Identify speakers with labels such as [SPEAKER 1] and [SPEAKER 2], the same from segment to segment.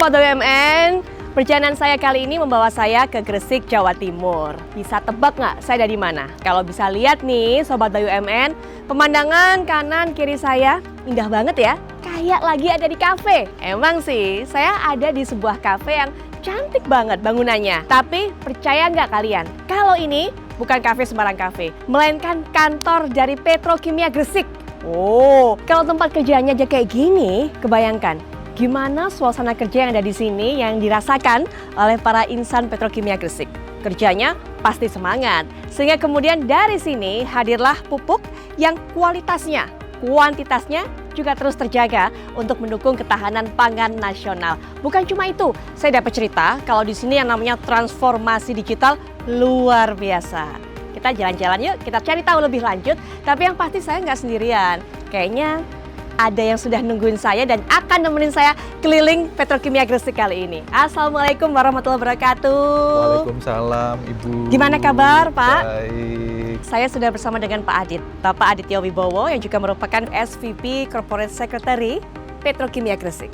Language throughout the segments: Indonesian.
[SPEAKER 1] Sobat BUMN, perjalanan saya kali ini membawa saya ke Gresik, Jawa Timur. Bisa tebak nggak saya ada di mana? Kalau bisa lihat nih Sobat BUMN, pemandangan kanan kiri saya indah banget ya. Kayak lagi ada di kafe. Emang sih, saya ada di sebuah kafe yang cantik banget bangunannya. Tapi percaya nggak kalian, kalau ini bukan kafe sembarang kafe, melainkan kantor dari Petrokimia Gresik. Oh, kalau tempat kerjanya aja kayak gini, kebayangkan gimana suasana kerja yang ada di sini yang dirasakan oleh para insan Petrokimia Gresik. Kerjanya pasti semangat, sehingga kemudian dari sini hadirlah pupuk yang kualitasnya, kuantitasnya juga terus terjaga untuk mendukung ketahanan pangan nasional. Bukan cuma itu, saya dapat cerita kalau di sini yang namanya transformasi digital luar biasa. Kita jalan-jalan yuk, kita cari tahu lebih lanjut. Tapi yang pasti saya nggak sendirian. Kayaknya ada yang sudah nungguin saya dan akan nemenin saya keliling Petrokimia Gresik kali ini. Assalamualaikum warahmatullahi wabarakatuh.
[SPEAKER 2] Waalaikumsalam, Ibu.
[SPEAKER 1] Gimana kabar, Pak?
[SPEAKER 2] Baik.
[SPEAKER 1] Saya sudah bersama dengan Pak Adit, Bapak Aditya Wibowo yang juga merupakan SVP Corporate Secretary Petrokimia Gresik.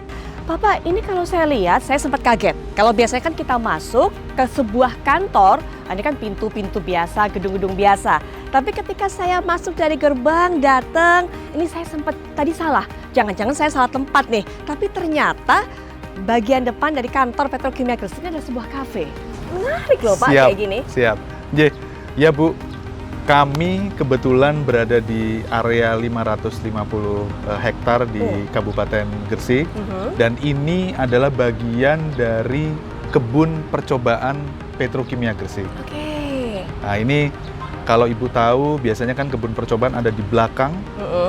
[SPEAKER 1] Bapak, ini kalau saya lihat, saya sempat kaget. Kalau biasanya kan kita masuk ke sebuah kantor, ini kan pintu-pintu biasa, gedung-gedung biasa. Tapi ketika saya masuk dari gerbang, datang, ini saya sempat tadi salah. Jangan-jangan saya salah tempat nih. Tapi ternyata bagian depan dari kantor Petrokimia Gresik ini ada sebuah kafe. Menarik loh Pak, kayak gini.
[SPEAKER 2] Siap. Ya Bu, kami kebetulan berada di area 550 hektar di Kabupaten Gresik. Dan ini adalah bagian dari kebun percobaan Petrokimia Gresik.
[SPEAKER 1] Oke.
[SPEAKER 2] Nah ini kalau Ibu tahu biasanya kan kebun percobaan ada di belakang,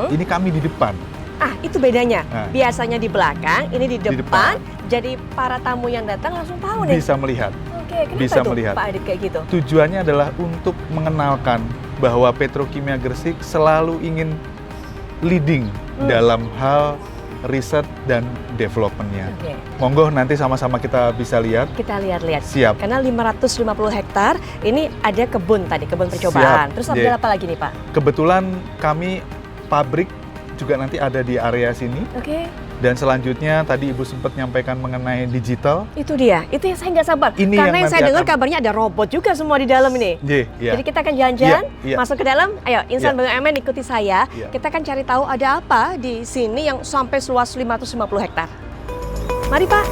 [SPEAKER 2] ini kami di depan.
[SPEAKER 1] Ah, itu bedanya.
[SPEAKER 2] Nah.
[SPEAKER 1] Biasanya di belakang, ini di depan. Jadi para tamu yang datang langsung tahu nih.
[SPEAKER 2] Bisa melihat.
[SPEAKER 1] Oke, kenapa
[SPEAKER 2] Bisa
[SPEAKER 1] tuh
[SPEAKER 2] melihat.
[SPEAKER 1] Pak Adit kayak gitu?
[SPEAKER 2] Tujuannya adalah untuk mengenalkan bahwa Petrokimia Gresik selalu ingin leading dalam hal riset dan development-nya.
[SPEAKER 1] Oke.
[SPEAKER 2] Monggo nanti sama-sama kita bisa lihat.
[SPEAKER 1] Kita lihat-lihat.
[SPEAKER 2] Siap.
[SPEAKER 1] Karena 550 hektar, ini ada kebun tadi, kebun percobaan.
[SPEAKER 2] Siap.
[SPEAKER 1] Terus ada apa lagi nih Pak?
[SPEAKER 2] Kebetulan kami pabrik juga nanti ada di area sini.
[SPEAKER 1] Oke.
[SPEAKER 2] Dan selanjutnya tadi Ibu sempat nyampaikan mengenai digital.
[SPEAKER 1] Itu dia, itu yang saya nggak sabar.
[SPEAKER 2] Ini
[SPEAKER 1] Karena
[SPEAKER 2] yang
[SPEAKER 1] yang saya
[SPEAKER 2] nanti
[SPEAKER 1] dengar
[SPEAKER 2] akan-
[SPEAKER 1] kabarnya ada robot juga semua di dalam ini.
[SPEAKER 2] Iya.
[SPEAKER 1] Jadi kita akan jalan-jalan,
[SPEAKER 2] Iya.
[SPEAKER 1] masuk ke dalam. Ayo, Insan
[SPEAKER 2] Iya.
[SPEAKER 1] BUMN ikuti saya.
[SPEAKER 2] Iya.
[SPEAKER 1] Kita akan cari tahu ada apa di sini yang sampai seluas 550 hektar. Mari Pak.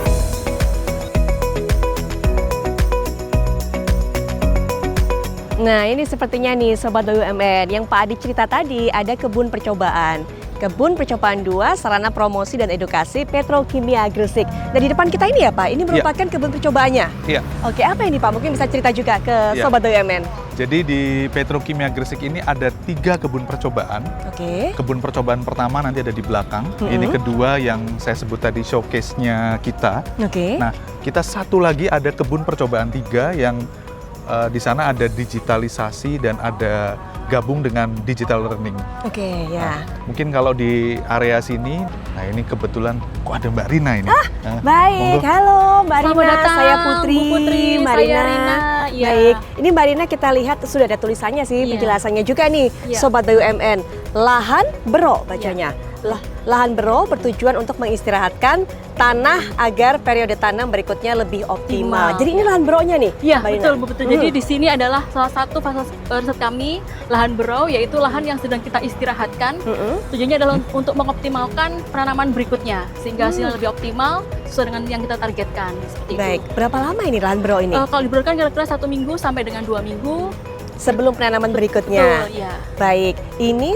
[SPEAKER 1] Nah ini sepertinya nih Sobat BUMN, yang Pak Adit cerita tadi ada kebun percobaan. Kebun Percobaan 2, Sarana Promosi dan Edukasi Petrokimia Gresik. Dan di depan kita ini ya Pak, ini merupakan kebun percobaannya.
[SPEAKER 2] Iya.
[SPEAKER 1] Oke, apa ini Pak? Mungkin bisa cerita juga ke
[SPEAKER 2] Iya.
[SPEAKER 1] Sobat BUMN.
[SPEAKER 2] Jadi di Petrokimia Gresik ini ada 3 kebun percobaan.
[SPEAKER 1] Oke.
[SPEAKER 2] Kebun percobaan pertama nanti ada di belakang. Ini kedua yang saya sebut tadi showcase-nya kita.
[SPEAKER 1] Oke.
[SPEAKER 2] Nah, kita satu lagi ada kebun percobaan 3 yang di sana ada digitalisasi dan ada gabung dengan digital learning.
[SPEAKER 1] Oke, ya.
[SPEAKER 2] Mungkin kalau di area sini, nah ini kebetulan kok ada Mbak Rina ini. Nah,
[SPEAKER 1] Baik,
[SPEAKER 2] monggo.
[SPEAKER 1] halo Mbak
[SPEAKER 3] Selamat
[SPEAKER 1] Rina,
[SPEAKER 3] datang,
[SPEAKER 1] saya Putri,
[SPEAKER 3] Bu Putri,
[SPEAKER 1] Mbak
[SPEAKER 3] saya
[SPEAKER 1] Rina.
[SPEAKER 3] Rina, iya.
[SPEAKER 1] Baik, ini Mbak Rina kita lihat sudah ada tulisannya sih,
[SPEAKER 3] Iya.
[SPEAKER 1] penjelasannya juga nih,
[SPEAKER 3] Iya.
[SPEAKER 1] Sobat BUMN. Lahan bero bacanya. Lahan bero bertujuan untuk mengistirahatkan tanah agar periode tanam berikutnya lebih optimal.
[SPEAKER 3] Optimal,
[SPEAKER 1] Jadi ini lahan beronya nih,
[SPEAKER 3] Iya,
[SPEAKER 1] Mbak Rina?
[SPEAKER 3] betul Bu Putri. Jadi di sini adalah salah satu fasilitas riset kami, lahan berau, yaitu lahan yang sedang kita istirahatkan. Tujuannya adalah untuk mengoptimalkan penanaman berikutnya, sehingga hasilnya lebih optimal sesuai dengan yang kita targetkan. Seperti
[SPEAKER 1] Baik,
[SPEAKER 3] itu.
[SPEAKER 1] berapa lama ini lahan bero ini?
[SPEAKER 3] Kalau diberlakukan kira-kira 1 minggu sampai dengan 2 minggu.
[SPEAKER 1] Sebelum penanaman berikutnya.
[SPEAKER 3] Betul, ya.
[SPEAKER 1] Baik, ini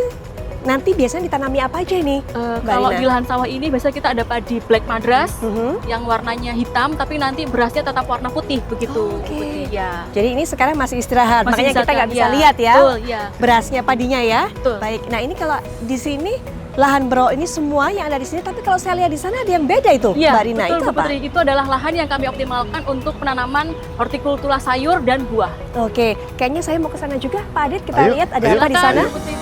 [SPEAKER 1] nanti biasanya ditanami apa aja nih? Mbak
[SPEAKER 3] Kalau
[SPEAKER 1] Rina?
[SPEAKER 3] di lahan sawah ini biasanya kita ada padi black madras
[SPEAKER 1] Mhm.
[SPEAKER 3] yang warnanya hitam, tapi nanti berasnya tetap warna putih begitu.
[SPEAKER 1] Oh, oke.
[SPEAKER 3] Bu Putri. Ya.
[SPEAKER 1] Jadi ini sekarang masih istirahat,
[SPEAKER 3] Masih
[SPEAKER 1] makanya kita
[SPEAKER 3] istirahat,
[SPEAKER 1] nggak bisa
[SPEAKER 3] ya.
[SPEAKER 1] lihat ya
[SPEAKER 3] Betul, ya.
[SPEAKER 1] berasnya padinya ya.
[SPEAKER 3] Betul.
[SPEAKER 1] Baik, nah ini kalau di sini lahan bro ini semua yang ada di sini, tapi kalau saya lihat di sana ada yang beda itu,
[SPEAKER 3] Iya,
[SPEAKER 1] Mbak Rina,
[SPEAKER 3] betul,
[SPEAKER 1] itu
[SPEAKER 3] Bu
[SPEAKER 1] apa?
[SPEAKER 3] Putri. Itu adalah lahan yang kami optimalkan untuk penanaman hortikultura sayur dan buah.
[SPEAKER 1] Oke, kayaknya saya mau ke sana juga, Pak Adit. Kita
[SPEAKER 2] Ayo,
[SPEAKER 1] lihat ada
[SPEAKER 2] ayo.
[SPEAKER 1] apa di sana.
[SPEAKER 3] Bu Putri.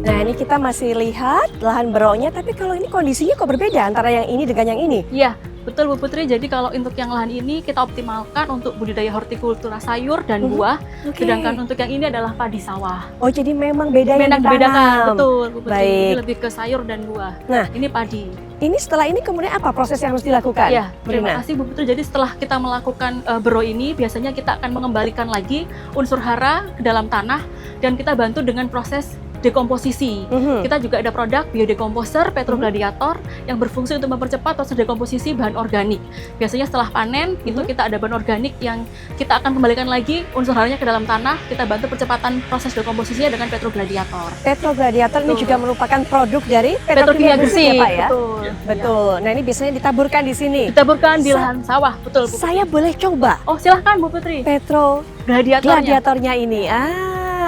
[SPEAKER 1] Nah ini kita masih lihat lahan bro-nya, tapi kalau ini kondisinya kok berbeda antara yang ini dengan yang ini?
[SPEAKER 3] Iya, Betul Bu Putri, jadi kalau untuk yang lahan ini kita optimalkan untuk budidaya hortikultura sayur dan buah,
[SPEAKER 1] Oke.
[SPEAKER 3] sedangkan untuk yang ini adalah padi sawah.
[SPEAKER 1] Oh, jadi memang beda yang
[SPEAKER 3] Memang dibedakan,
[SPEAKER 1] ditanam.
[SPEAKER 3] betul Bu Putri.
[SPEAKER 1] Baik.
[SPEAKER 3] Ini lebih ke sayur dan buah.
[SPEAKER 1] Nah,
[SPEAKER 3] Ini padi.
[SPEAKER 1] ini setelah ini kemudian apa proses yang harus dilakukan?
[SPEAKER 3] Ya, terima
[SPEAKER 1] Brina?
[SPEAKER 3] kasih Bu Putri. Jadi setelah kita melakukan bero ini, biasanya kita akan mengembalikan lagi unsur hara ke dalam tanah dan kita bantu dengan proses dekomposisi.
[SPEAKER 1] Mhm.
[SPEAKER 3] Kita juga ada produk biodecomposer Petrogladiator yang berfungsi untuk mempercepat proses dekomposisi bahan organik. Biasanya setelah panen itu kita ada bahan organik yang kita akan kembalikan lagi unsur haranya ke dalam tanah. Kita bantu percepatan proses dekomposisinya dengan Petrogladiator.
[SPEAKER 1] Petrogladiator ini
[SPEAKER 3] Betul.
[SPEAKER 1] juga merupakan produk dari
[SPEAKER 3] Petrokimia
[SPEAKER 1] Petrokimia Gresik ya,
[SPEAKER 3] Gresik,
[SPEAKER 1] Pak ya?
[SPEAKER 3] betul.
[SPEAKER 1] Betul. Nah, ini biasanya ditaburkan di sini.
[SPEAKER 3] Ditaburkan di
[SPEAKER 1] Sa-
[SPEAKER 3] lahan sawah, betul Bu.
[SPEAKER 1] Saya boleh coba
[SPEAKER 3] Oh silahkan Bu Putri.
[SPEAKER 1] Petrogladiatornya
[SPEAKER 3] Gladiatornya.
[SPEAKER 1] ini.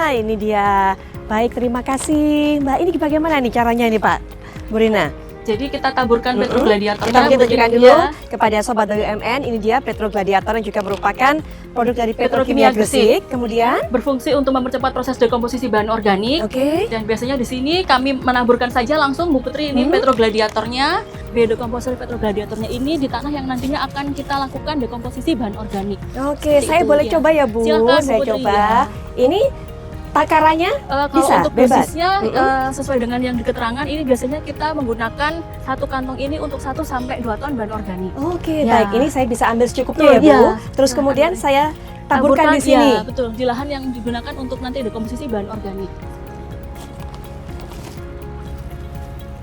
[SPEAKER 1] Ini dia. Baik, terima kasih Mbak. Ini bagaimana nih caranya ini Pak? Bu Rina?
[SPEAKER 3] Jadi kita taburkan Petrogladiatornya.
[SPEAKER 1] Kita
[SPEAKER 3] Bu Putri.
[SPEAKER 1] tunjukkan dulu
[SPEAKER 3] Ya.
[SPEAKER 1] kepada Sobat WMN. Ini dia Petrogladiator yang juga merupakan produk dari
[SPEAKER 3] Petrokimia
[SPEAKER 1] Petrokimia Gresik. Kemudian,
[SPEAKER 3] Berfungsi untuk mempercepat proses dekomposisi bahan organik.
[SPEAKER 1] oke.
[SPEAKER 3] Dan biasanya di sini kami menaburkan saja langsung Bu Putri ini Petrogladiatornya. Biodekomposer Petrogladiatornya ini di tanah yang nantinya akan kita lakukan dekomposisi bahan organik.
[SPEAKER 1] Oke,
[SPEAKER 3] Seperti
[SPEAKER 1] saya
[SPEAKER 3] itu,
[SPEAKER 1] boleh
[SPEAKER 3] ya.
[SPEAKER 1] coba ya Bu.
[SPEAKER 3] Silakan, Bu
[SPEAKER 1] Saya
[SPEAKER 3] Putri,
[SPEAKER 1] coba.
[SPEAKER 3] ya.
[SPEAKER 1] Ini takarannya
[SPEAKER 3] Kalau
[SPEAKER 1] Bisa,
[SPEAKER 3] untuk
[SPEAKER 1] bebas.
[SPEAKER 3] dosisnya sesuai dengan yang di keterangan ini biasanya kita menggunakan satu kantong ini untuk 1 sampai 2 ton bahan organik.
[SPEAKER 1] oke,
[SPEAKER 3] Ya.
[SPEAKER 1] baik. Ini saya bisa ambil secukupnya ya,
[SPEAKER 3] Betul,
[SPEAKER 1] Bu.
[SPEAKER 3] ya.
[SPEAKER 1] Terus
[SPEAKER 3] Silahkan,
[SPEAKER 1] kemudian
[SPEAKER 3] Bu.
[SPEAKER 1] saya taburkan di sini.
[SPEAKER 3] Ya, betul, di lahan yang digunakan untuk nanti dekomposisi bahan organik.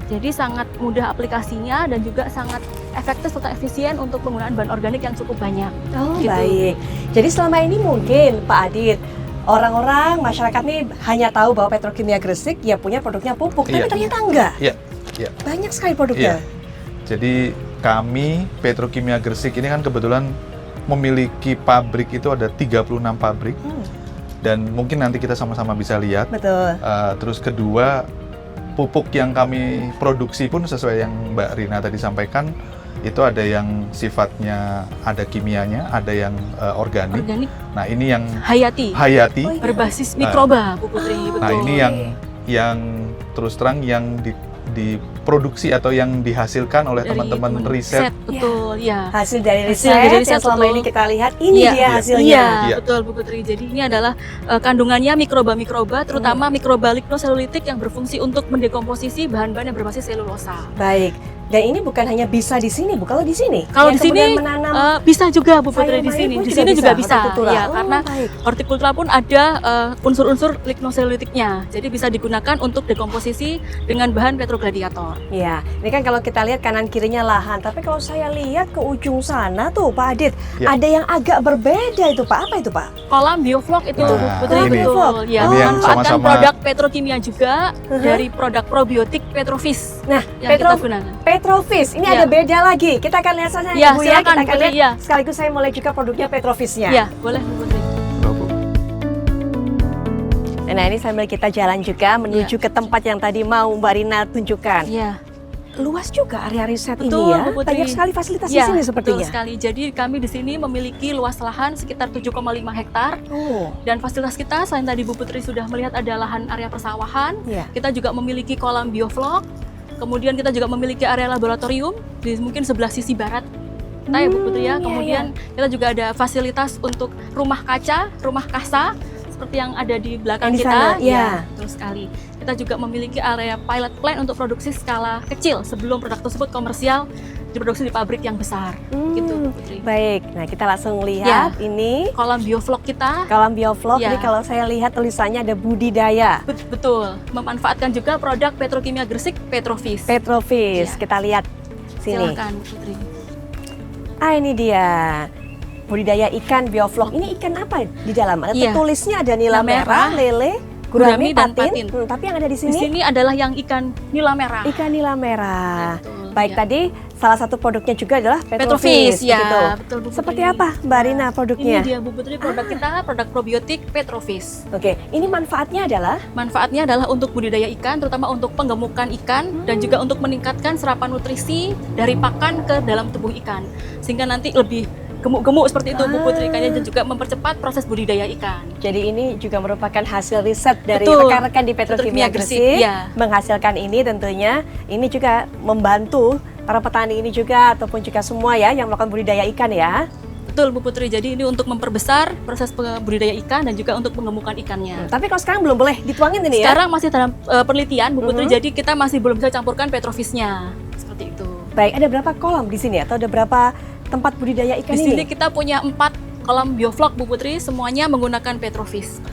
[SPEAKER 3] Jadi sangat mudah aplikasinya dan juga sangat efektif serta efisien untuk penggunaan bahan organik yang cukup banyak.
[SPEAKER 1] Oh,
[SPEAKER 3] Gitu.
[SPEAKER 1] baik. Jadi selama ini mungkin Pak Adit, orang-orang masyarakat nih hanya tahu bahwa Petrokimia Gresik ya punya produknya pupuk, tapi
[SPEAKER 2] Iya.
[SPEAKER 1] ternyata enggak.
[SPEAKER 2] Iya, iya.
[SPEAKER 1] Banyak sekali produknya.
[SPEAKER 2] Jadi kami Petrokimia Gresik ini kan kebetulan memiliki pabrik itu ada 36 pabrik dan mungkin nanti kita sama-sama bisa lihat.
[SPEAKER 1] Betul.
[SPEAKER 2] Terus kedua, pupuk yang kami produksi pun sesuai yang Mbak Rina tadi sampaikan, itu ada yang sifatnya ada kimianya, ada yang organik.
[SPEAKER 3] Organik
[SPEAKER 2] Nah ini yang
[SPEAKER 3] hayati,
[SPEAKER 2] hayati.
[SPEAKER 1] Oh, iya.
[SPEAKER 3] berbasis mikroba, Bu Putri. Betul.
[SPEAKER 2] Nah ini yang terus terang yang diproduksi atau yang dihasilkan oleh
[SPEAKER 3] Dari
[SPEAKER 2] teman-teman riset.
[SPEAKER 3] betul, ya.
[SPEAKER 1] Hasil dari
[SPEAKER 3] Hasil
[SPEAKER 1] riset,
[SPEAKER 3] dari
[SPEAKER 1] yang
[SPEAKER 3] riset,
[SPEAKER 1] selama
[SPEAKER 3] betul.
[SPEAKER 1] ini kita lihat, ini
[SPEAKER 3] Iya.
[SPEAKER 1] dia
[SPEAKER 2] Iya.
[SPEAKER 1] hasilnya.
[SPEAKER 3] Iya,
[SPEAKER 2] Iya.
[SPEAKER 3] betul Bu Putri. Jadi ini adalah kandungannya mikroba-mikroba, terutama mikroba lignoselulitik yang berfungsi untuk mendekomposisi bahan-bahan yang berbasis selulosa.
[SPEAKER 1] Baik. Dan ini bukan hanya bisa di sini, Bu. Kalau di sini,
[SPEAKER 3] Kalau
[SPEAKER 1] yang
[SPEAKER 3] di sini
[SPEAKER 1] kemudian menanam
[SPEAKER 3] bisa juga Bu Putri di
[SPEAKER 1] sayur-mayur
[SPEAKER 3] sini.
[SPEAKER 1] pun
[SPEAKER 3] Di sini juga bisa.
[SPEAKER 1] hortikultura.
[SPEAKER 3] Ya,
[SPEAKER 1] Oh,
[SPEAKER 3] karena
[SPEAKER 1] baik.
[SPEAKER 3] hortikultura pun ada unsur-unsur lignoselulitiknya. Jadi bisa digunakan untuk dekomposisi dengan bahan Petrogladiator.
[SPEAKER 1] Ya, ini kan kalau kita lihat kanan kirinya lahan, tapi kalau saya lihat ke ujung sana tuh Pak Adit,
[SPEAKER 2] Ya.
[SPEAKER 1] ada yang agak berbeda itu Pak. Apa itu Pak?
[SPEAKER 3] Kolam bioflok itu
[SPEAKER 2] Nah,
[SPEAKER 3] Bu Putri,
[SPEAKER 1] ini.
[SPEAKER 3] betul. Ya,
[SPEAKER 1] Ini
[SPEAKER 2] yang
[SPEAKER 3] memanfaatkan
[SPEAKER 2] sama-sama-
[SPEAKER 3] produk petrokimia juga dari produk probiotik Petrofis
[SPEAKER 1] Nah,
[SPEAKER 3] yang kita gunakan.
[SPEAKER 1] Petrofis, ini
[SPEAKER 3] Ya.
[SPEAKER 1] ada beda lagi. Kita akan lihat saja
[SPEAKER 3] Ya,
[SPEAKER 1] Bu
[SPEAKER 3] silakan,
[SPEAKER 1] kita akan
[SPEAKER 3] Bu Putri,
[SPEAKER 1] lihat.
[SPEAKER 3] ya.
[SPEAKER 1] Sekaligus saya mulai juga produknya Petrofisnya.
[SPEAKER 3] Ya, boleh Bu Putri.
[SPEAKER 2] Bu.
[SPEAKER 1] Nah, ini sambil kita jalan juga menuju ke tempat yang tadi mau Mbak Rina tunjukkan.
[SPEAKER 3] Iya.
[SPEAKER 1] Luas juga area riset
[SPEAKER 3] Betul,
[SPEAKER 1] ini ya.
[SPEAKER 3] Bu Putri.
[SPEAKER 1] Banyak sekali fasilitas di
[SPEAKER 3] Ya,
[SPEAKER 1] sini
[SPEAKER 3] betul
[SPEAKER 1] sepertinya.
[SPEAKER 3] sekali. Jadi kami di sini memiliki luas lahan sekitar 7,5 hektar
[SPEAKER 1] Oh,
[SPEAKER 3] dan fasilitas kita selain tadi Bu Putri sudah melihat ada lahan area persawahan,
[SPEAKER 1] ya.
[SPEAKER 3] kita juga memiliki kolam bioflok. Kemudian kita juga memiliki area laboratorium di mungkin sebelah sisi barat. Kita ya Bu Putri ya.
[SPEAKER 1] iya,
[SPEAKER 3] Kemudian kita juga ada fasilitas untuk rumah kaca, rumah kasa seperti yang ada di belakang
[SPEAKER 1] Yang di
[SPEAKER 3] kita.
[SPEAKER 1] sana, iya.
[SPEAKER 3] Betul sekali. Kita juga memiliki area pilot plant untuk produksi skala kecil sebelum produk tersebut komersial diproduksi di pabrik yang besar. Gitu Bu Putri.
[SPEAKER 1] Baik, nah kita langsung lihat ini
[SPEAKER 3] Kolam bioflok kita
[SPEAKER 1] kolam bioflok.
[SPEAKER 3] Ya.
[SPEAKER 1] Ini kalau saya lihat tulisannya ada budidaya
[SPEAKER 3] betul memanfaatkan juga produk Petrokimia Gresik Petrofis.
[SPEAKER 1] Petrofis.
[SPEAKER 3] Ya.
[SPEAKER 1] Kita lihat sini.
[SPEAKER 3] Silakan Bu Putri.
[SPEAKER 1] Ini dia. Budidaya ikan bioflok. Ini ikan apa di dalam? Ada
[SPEAKER 3] Iya.
[SPEAKER 1] tulisnya ada nila
[SPEAKER 3] Nila
[SPEAKER 1] merah,
[SPEAKER 3] merah,
[SPEAKER 1] lele,
[SPEAKER 3] gurami,
[SPEAKER 1] gurami,
[SPEAKER 3] dan
[SPEAKER 1] patin.
[SPEAKER 3] patin.
[SPEAKER 1] Tapi yang ada di
[SPEAKER 3] Di
[SPEAKER 1] sini
[SPEAKER 3] sini adalah yang ikan nila merah.
[SPEAKER 1] ikan nila merah.
[SPEAKER 3] Betul,
[SPEAKER 1] Baik,
[SPEAKER 3] ya.
[SPEAKER 1] tadi salah satu produknya juga adalah
[SPEAKER 3] Petrofis,
[SPEAKER 1] Petrofis.
[SPEAKER 3] ya,
[SPEAKER 1] begitu.
[SPEAKER 3] betul Bu Putri.
[SPEAKER 1] Seperti apa Mbak Rina
[SPEAKER 3] Ini
[SPEAKER 1] produknya?
[SPEAKER 3] dia Bu Putri produk kita, produk probiotik Petrofis.
[SPEAKER 1] Oke, ini manfaatnya adalah
[SPEAKER 3] Manfaatnya adalah untuk budidaya ikan, terutama untuk penggemukan ikan dan juga untuk meningkatkan serapan nutrisi dari pakan ke dalam tubuh ikan, sehingga nanti lebih gemuk-gemuk seperti itu Bu Putri, dan juga mempercepat proses budidaya ikan.
[SPEAKER 1] jadi ini juga merupakan hasil riset dari
[SPEAKER 3] Betul.
[SPEAKER 1] rekan-rekan di Petrokimia
[SPEAKER 3] Petrokimia Gresik,
[SPEAKER 1] Gresik
[SPEAKER 3] ya.
[SPEAKER 1] menghasilkan ini tentunya ini juga membantu para petani ini juga ataupun juga semua ya yang melakukan budidaya ikan ya.
[SPEAKER 3] Betul Bu Putri, jadi ini untuk memperbesar proses budidaya ikan dan juga untuk mengemukkan ikannya.
[SPEAKER 1] Tapi kalau sekarang belum boleh dituangin ini ya?
[SPEAKER 3] Sekarang masih dalam penelitian Bu Putri, jadi kita masih belum bisa campurkan petrofisnya. Seperti itu.
[SPEAKER 1] Baik, ada berapa kolam di sini atau ada berapa tempat budidaya ikan
[SPEAKER 3] Di
[SPEAKER 1] ini?
[SPEAKER 3] sini kita punya 4 kolam bioflok Bu Putri, semuanya menggunakan petrofis.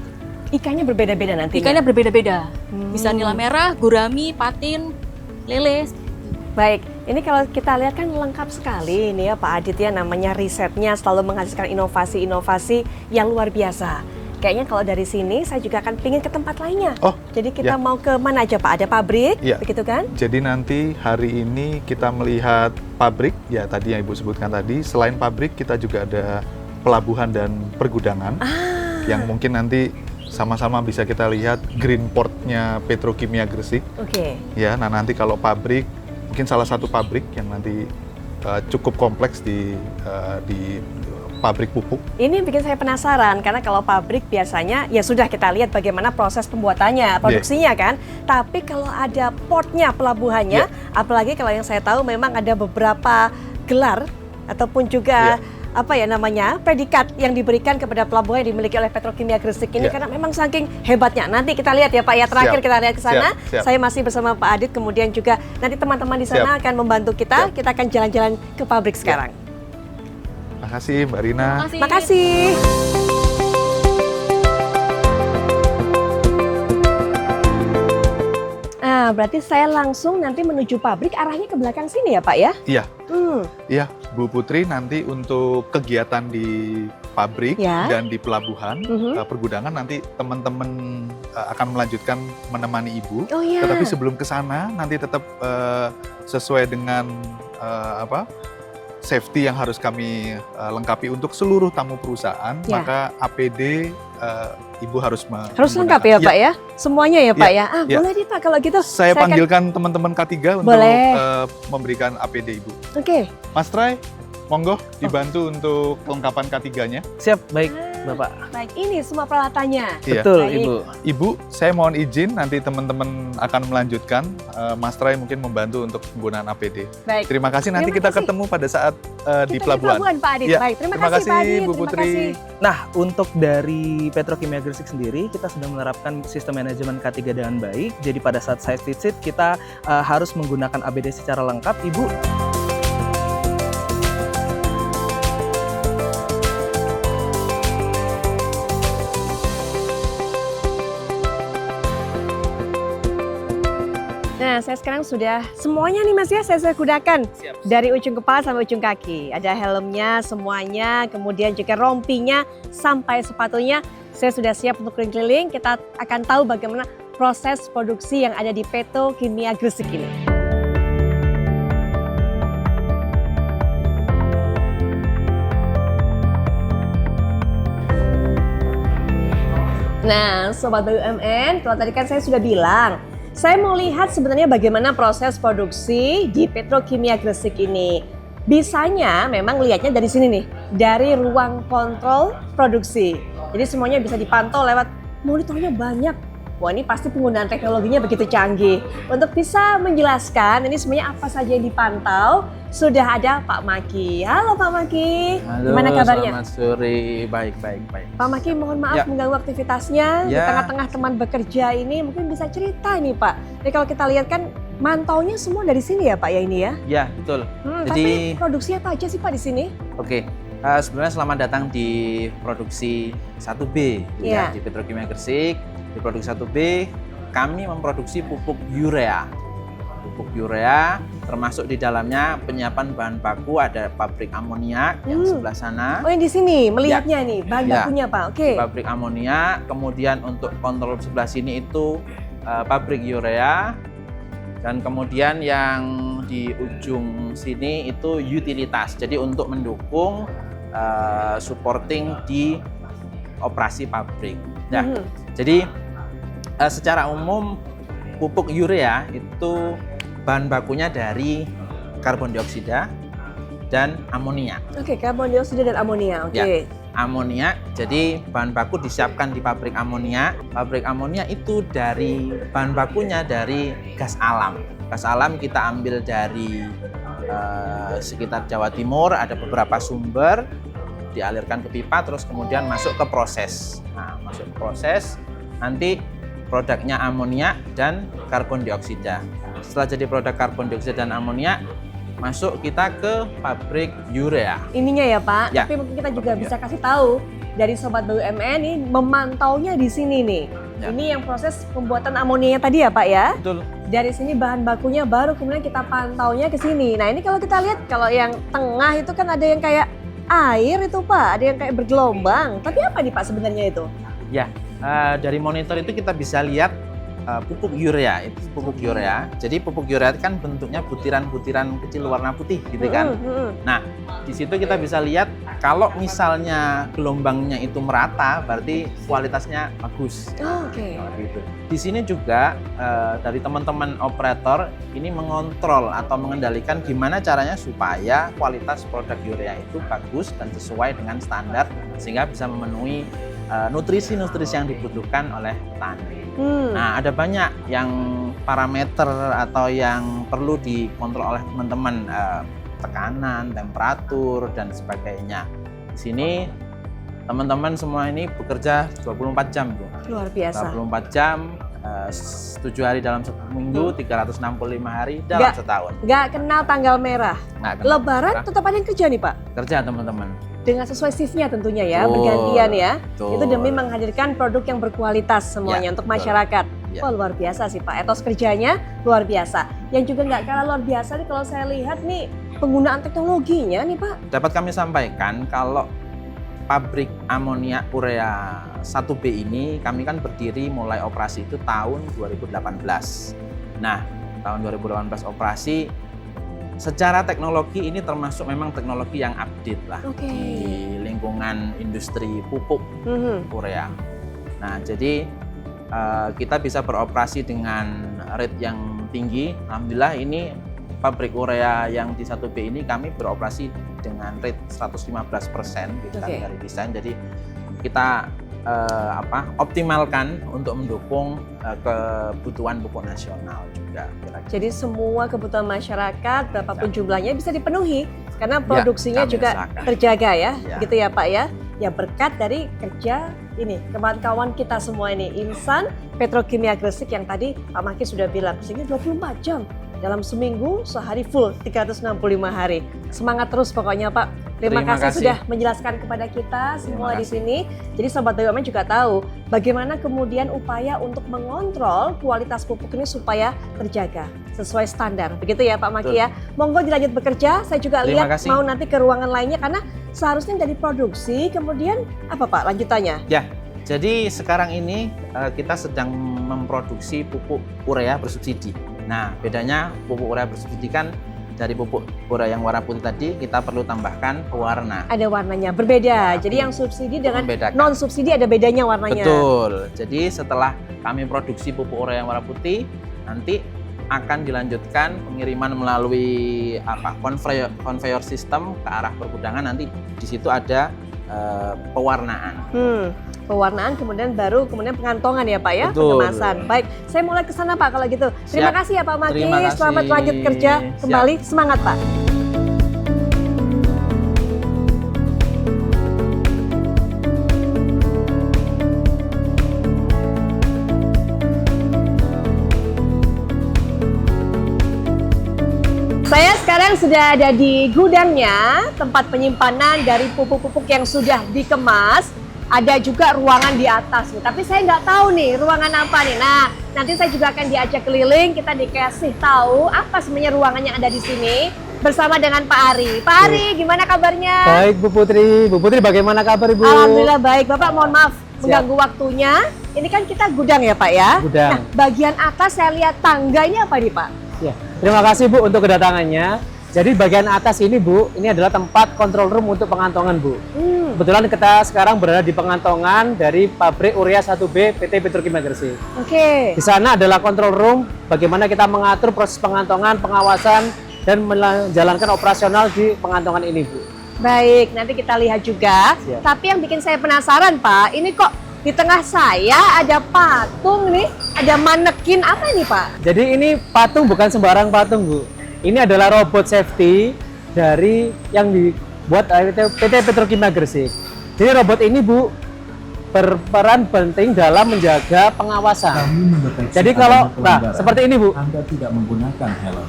[SPEAKER 1] Ikannya berbeda-beda nantinya?
[SPEAKER 3] Ikannya berbeda-beda, bisa nila merah, gurami, patin, lele.
[SPEAKER 1] Baik, ini kalau kita lihat kan lengkap sekali ini ya Pak Adit ya, namanya risetnya selalu menghasilkan inovasi-inovasi yang luar biasa. Kayaknya kalau dari sini saya juga akan pingin ke tempat lainnya.
[SPEAKER 2] Oh,
[SPEAKER 1] jadi kita
[SPEAKER 2] ya.
[SPEAKER 1] mau ke mana aja Pak? Ada pabrik,
[SPEAKER 2] Ya.
[SPEAKER 1] begitu kan?
[SPEAKER 2] Jadi nanti hari ini kita melihat pabrik, ya tadi yang Ibu sebutkan tadi. Selain pabrik, kita juga ada pelabuhan dan pergudangan yang mungkin nanti sama-sama bisa kita lihat green port-nya Petrokimia Gresik.
[SPEAKER 1] Oke.
[SPEAKER 2] Ya, nah nanti kalau pabrik, mungkin salah satu pabrik yang nanti cukup kompleks di pabrik pupuk.
[SPEAKER 1] Ini bikin saya penasaran karena kalau pabrik biasanya ya sudah kita lihat bagaimana proses pembuatannya, produksinya kan. Tapi kalau ada portnya, pelabuhannya, apalagi kalau yang saya tahu memang ada beberapa gelar ataupun juga apa ya namanya, predikat yang diberikan kepada pelabuhan yang dimiliki oleh Petrokimia Gresik ini karena memang saking hebatnya. Nanti kita lihat ya Pak ya, terakhir kita lihat ke sana. Saya masih bersama Pak Adit, kemudian juga nanti teman-teman di sana akan membantu kita. Kita akan jalan-jalan ke pabrik sekarang.
[SPEAKER 2] Makasih Mbak Rina.
[SPEAKER 1] Makasih. Nah, berarti saya langsung nanti menuju pabrik, arahnya ke belakang sini ya Pak ya?
[SPEAKER 2] Iya. Iya, Bu Putri, nanti untuk kegiatan di pabrik dan di pelabuhan, pergudangan nanti teman-teman akan melanjutkan menemani Ibu.
[SPEAKER 1] Oh iya.
[SPEAKER 2] Tetapi sebelum ke sana nanti tetap sesuai dengan safety yang harus kami lengkapi untuk seluruh tamu perusahaan, maka APD Ibu harus
[SPEAKER 1] lengkap ya Pak ya? Semuanya ya Pak ya? Boleh nih Pak kalau gitu.
[SPEAKER 2] Saya panggilkan teman-teman K3 untuk memberikan APD Ibu.
[SPEAKER 1] Oke.
[SPEAKER 2] Mas Trai, monggo dibantu untuk kelengkapan K3-nya.
[SPEAKER 4] Siap, baik Bapak.
[SPEAKER 1] Baik, ini semua peralatannya.
[SPEAKER 4] Betul Ibu.
[SPEAKER 2] Ibu, saya mohon izin nanti teman-teman akan melanjutkan. Mas Trai mungkin membantu untuk penggunaan APD.
[SPEAKER 1] Baik.
[SPEAKER 2] Terima kasih, nanti kita ketemu pada saat di pelabuhan.
[SPEAKER 1] Di pelabuhan Pak Adit. Baik, terima kasih Pak Adit.
[SPEAKER 2] Bu Putri.
[SPEAKER 4] Nah, untuk dari Petrokimia Gresik sendiri, kita sudah menerapkan sistem manajemen K3 dengan baik. Jadi pada saat site visit, kita harus menggunakan APD secara lengkap, Ibu.
[SPEAKER 1] Nah, saya sekarang sudah semuanya nih Mas ya, saya gunakan.
[SPEAKER 4] Siap.
[SPEAKER 1] Dari ujung kepala sampai ujung kaki. Ada helmnya semuanya, kemudian juga rompinya sampai sepatunya. Saya sudah siap untuk keliling-keliling. Kita akan tahu bagaimana proses produksi yang ada di Petrokimia Gresik ini. Nah, Sobat BUMN, kalau tadi kan saya sudah bilang, saya mau lihat sebenarnya bagaimana proses produksi di Petrokimia Gresik ini. Bisanya memang lihatnya dari sini nih, dari ruang kontrol produksi. Jadi semuanya bisa dipantau lewat monitornya banyak. Wah, ini pasti penggunaan teknologinya begitu canggih. Untuk bisa menjelaskan ini semuanya apa saja yang dipantau, sudah ada Pak Maki. Halo Pak Maki,
[SPEAKER 5] halo,
[SPEAKER 1] gimana kabarnya?
[SPEAKER 5] Selamat sore, baik.
[SPEAKER 1] Pak Maki, mohon maaf mengganggu aktivitasnya di tengah-tengah teman bekerja ini. Mungkin bisa cerita nih Pak. Jadi kalau kita lihat kan mantaunya semua dari sini ya Pak ya ini ya?
[SPEAKER 5] Ya, betul.
[SPEAKER 1] Tapi produksi apa aja sih Pak di sini?
[SPEAKER 5] Oke, sebenarnya selamat datang di produksi 1B di Petrokimia Gresik. Di produksi 1B, kami memproduksi pupuk urea. Pupuk urea, termasuk di dalamnya penyiapan bahan baku, ada pabrik amoniak yang sebelah sana.
[SPEAKER 1] Oh, yang di sini melihatnya nih, bahan bakunya Pak. Oke.
[SPEAKER 5] Pabrik amoniak, kemudian untuk kontrol sebelah sini itu pabrik urea, dan kemudian yang di ujung sini itu utilitas. Jadi untuk mendukung supporting di operasi pabrik. Nah, jadi secara umum pupuk urea itu bahan bakunya dari karbon dioksida dan amonia.
[SPEAKER 1] Oke, karbon dioksida dan amonia. Oke.
[SPEAKER 5] Ya, amonia. Jadi bahan baku disiapkan di pabrik amonia. Pabrik amonia itu dari bahan bakunya dari gas alam. Gas alam kita ambil dari sekitar Jawa Timur, ada beberapa sumber, dialirkan ke pipa, terus kemudian masuk ke proses. Nah, masuk ke proses, nanti produknya amonia dan karbon dioksida. Setelah jadi produk karbon dioksida dan amonia, masuk kita ke pabrik urea.
[SPEAKER 1] Ininya ya Pak,
[SPEAKER 5] Ya.
[SPEAKER 1] tapi mungkin kita juga
[SPEAKER 5] Pabrik
[SPEAKER 1] bisa kasih tahu dari Sobat BUMN ini memantaunya di sini nih.
[SPEAKER 5] Ya.
[SPEAKER 1] Ini yang proses pembuatan amonianya tadi ya Pak ya.
[SPEAKER 5] Betul.
[SPEAKER 1] Dari sini bahan bakunya baru kemudian kita pantaunya ke sini. Nah ini kalau kita lihat kalau yang tengah itu kan ada yang kayak air itu Pak, ada yang kayak bergelombang. Tapi apa nih Pak sebenarnya itu?
[SPEAKER 5] Ya, dari monitor itu kita bisa lihat pupuk urea, itu pupuk urea. Jadi pupuk urea itu kan bentuknya butiran-butiran kecil warna putih gitu kan. Nah, di situ kita bisa lihat kalau misalnya gelombangnya itu merata, berarti kualitasnya bagus.
[SPEAKER 1] Oh, oke.
[SPEAKER 5] Gitu. Di sini juga dari teman-teman operator ini mengontrol atau mengendalikan gimana caranya supaya kualitas produk urea itu bagus dan sesuai dengan standar sehingga bisa memenuhi nutrisi-nutrisi yang dibutuhkan oleh petani. Nah, ada banyak yang parameter atau yang perlu dikontrol oleh teman-teman, tekanan, temperatur, dan sebagainya. Di sini teman-teman semua ini bekerja 24 jam, Bu.
[SPEAKER 1] Luar biasa.
[SPEAKER 5] 24 jam, 7 hari dalam satu minggu, 365 hari dalam setahun.
[SPEAKER 1] Nggak kenal tanggal merah.
[SPEAKER 5] Nggak kenal
[SPEAKER 1] Lebaran
[SPEAKER 5] merah.
[SPEAKER 1] tetap ada yang kerja nih Pak?
[SPEAKER 5] Kerja teman-teman.
[SPEAKER 1] Dengan sesuai shiftnya tentunya ya,
[SPEAKER 5] Betul,
[SPEAKER 1] bergantian ya.
[SPEAKER 5] betul.
[SPEAKER 1] Itu demi menghadirkan produk yang berkualitas semuanya
[SPEAKER 5] Ya,
[SPEAKER 1] untuk
[SPEAKER 5] betul.
[SPEAKER 1] masyarakat.
[SPEAKER 5] Ya.
[SPEAKER 1] Wah luar biasa sih Pak, etos kerjanya luar biasa. Yang juga nggak kalah luar biasa nih kalau saya lihat nih penggunaan teknologinya nih Pak.
[SPEAKER 5] Dapat kami sampaikan kalau pabrik amonia urea 1B ini kami kan berdiri mulai operasi itu tahun 2018. Nah, tahun 2018 operasi, secara teknologi ini termasuk memang teknologi yang update lah
[SPEAKER 1] Oke.
[SPEAKER 5] di lingkungan industri pupuk urea. Nah, jadi kita bisa beroperasi dengan rate yang tinggi. Alhamdulillah ini pabrik urea yang di 1B ini kami beroperasi dengan rate 115% gitu kan
[SPEAKER 1] Oke.
[SPEAKER 5] dari desain. Jadi kita optimalkan untuk mendukung kebutuhan pupuk nasional juga. kira-kira.
[SPEAKER 1] Jadi semua kebutuhan masyarakat berapapun
[SPEAKER 5] Ya.
[SPEAKER 1] jumlahnya bisa dipenuhi karena produksinya
[SPEAKER 5] kami
[SPEAKER 1] juga
[SPEAKER 5] usahakan.
[SPEAKER 1] terjaga ya,
[SPEAKER 5] Ya.
[SPEAKER 1] gitu ya Pak ya. Ya berkat dari kerja ini kawan-kawan kita semua ini Insan Petrokimia Gresik yang tadi Pak Maki sudah bilang Gresiknya 24 jam dalam seminggu sehari full 365 hari. Semangat terus pokoknya Pak. Terima kasih sudah menjelaskan kepada kita semua di sini. Jadi Sobat BUMN juga tahu bagaimana kemudian upaya untuk mengontrol kualitas pupuk ini supaya terjaga sesuai standar. Begitu ya Pak Maki ya. Monggo dilanjut bekerja. Saya juga
[SPEAKER 5] Terima
[SPEAKER 1] lihat
[SPEAKER 5] kasih.
[SPEAKER 1] mau nanti ke ruangan lainnya karena seharusnya dari produksi kemudian apa Pak lanjutannya?
[SPEAKER 5] Ya, jadi sekarang ini kita sedang memproduksi pupuk urea bersubsidi. Nah, bedanya pupuk urea bersubsidi kan dari pupuk urea yang warna putih tadi kita perlu tambahkan pewarna.
[SPEAKER 1] Ada warnanya berbeda. Jadi yang subsidi dengan
[SPEAKER 5] Membedakan.
[SPEAKER 1] non subsidi ada bedanya warnanya.
[SPEAKER 5] Betul. Jadi setelah kami produksi pupuk urea yang warna putih, nanti akan dilanjutkan pengiriman melalui conveyor system ke arah pergudangan. Nanti di situ ada pewarnaan.
[SPEAKER 1] Pewarnaan kemudian pengantongan ya Pak ya,
[SPEAKER 5] Betul.
[SPEAKER 1] pengemasan. Baik, saya mulai ke sana Pak kalau gitu. Terima
[SPEAKER 5] Siap.
[SPEAKER 1] kasih ya Pak Maki.
[SPEAKER 5] Terima kasih.
[SPEAKER 1] Selamat lanjut kerja kembali. Semangat Pak. Saya sekarang sudah ada di gudangnya, tempat penyimpanan dari pupuk-pupuk yang sudah dikemas. Ada juga ruangan di atas nih, tapi saya nggak tahu nih ruangan apa nih. Nah, nanti saya juga akan diajak keliling, kita dikasih tahu apa sebenarnya ruangan yang ada di sini bersama dengan Pak Ari. Pak Ari, gimana kabarnya?
[SPEAKER 6] Baik Bu Putri. Bu Putri bagaimana kabar Ibu?
[SPEAKER 1] Alhamdulillah baik. Bapak mohon maaf mengganggu waktunya. Ini kan kita gudang ya Pak ya?
[SPEAKER 6] Gudang.
[SPEAKER 1] Nah, bagian atas saya lihat tangga ini apa nih Pak?
[SPEAKER 6] Ya. Terima kasih Bu untuk kedatangannya. Jadi bagian atas ini Bu, ini adalah tempat control room untuk pengantongan Bu. Kebetulan kita sekarang berada di pengantongan dari pabrik urea 1B PT Petrokimia Gresik.
[SPEAKER 1] Oke.
[SPEAKER 6] Di sana adalah control room bagaimana kita mengatur proses pengantongan, pengawasan, dan menjalankan operasional di pengantongan ini Bu.
[SPEAKER 1] Baik, nanti kita lihat juga.
[SPEAKER 6] Siap.
[SPEAKER 1] Tapi yang bikin saya penasaran Pak, ini kok di tengah saya ada patung nih, ada manekin apa nih Pak?
[SPEAKER 6] Jadi ini patung bukan sembarang patung Bu. Ini adalah robot safety dari yang dibuat PT Petrokimia Gresik. Jadi robot ini Bu berperan penting dalam menjaga pengawasan. Jadi kalau seperti ini Bu.
[SPEAKER 7] Anda tidak menggunakan helm.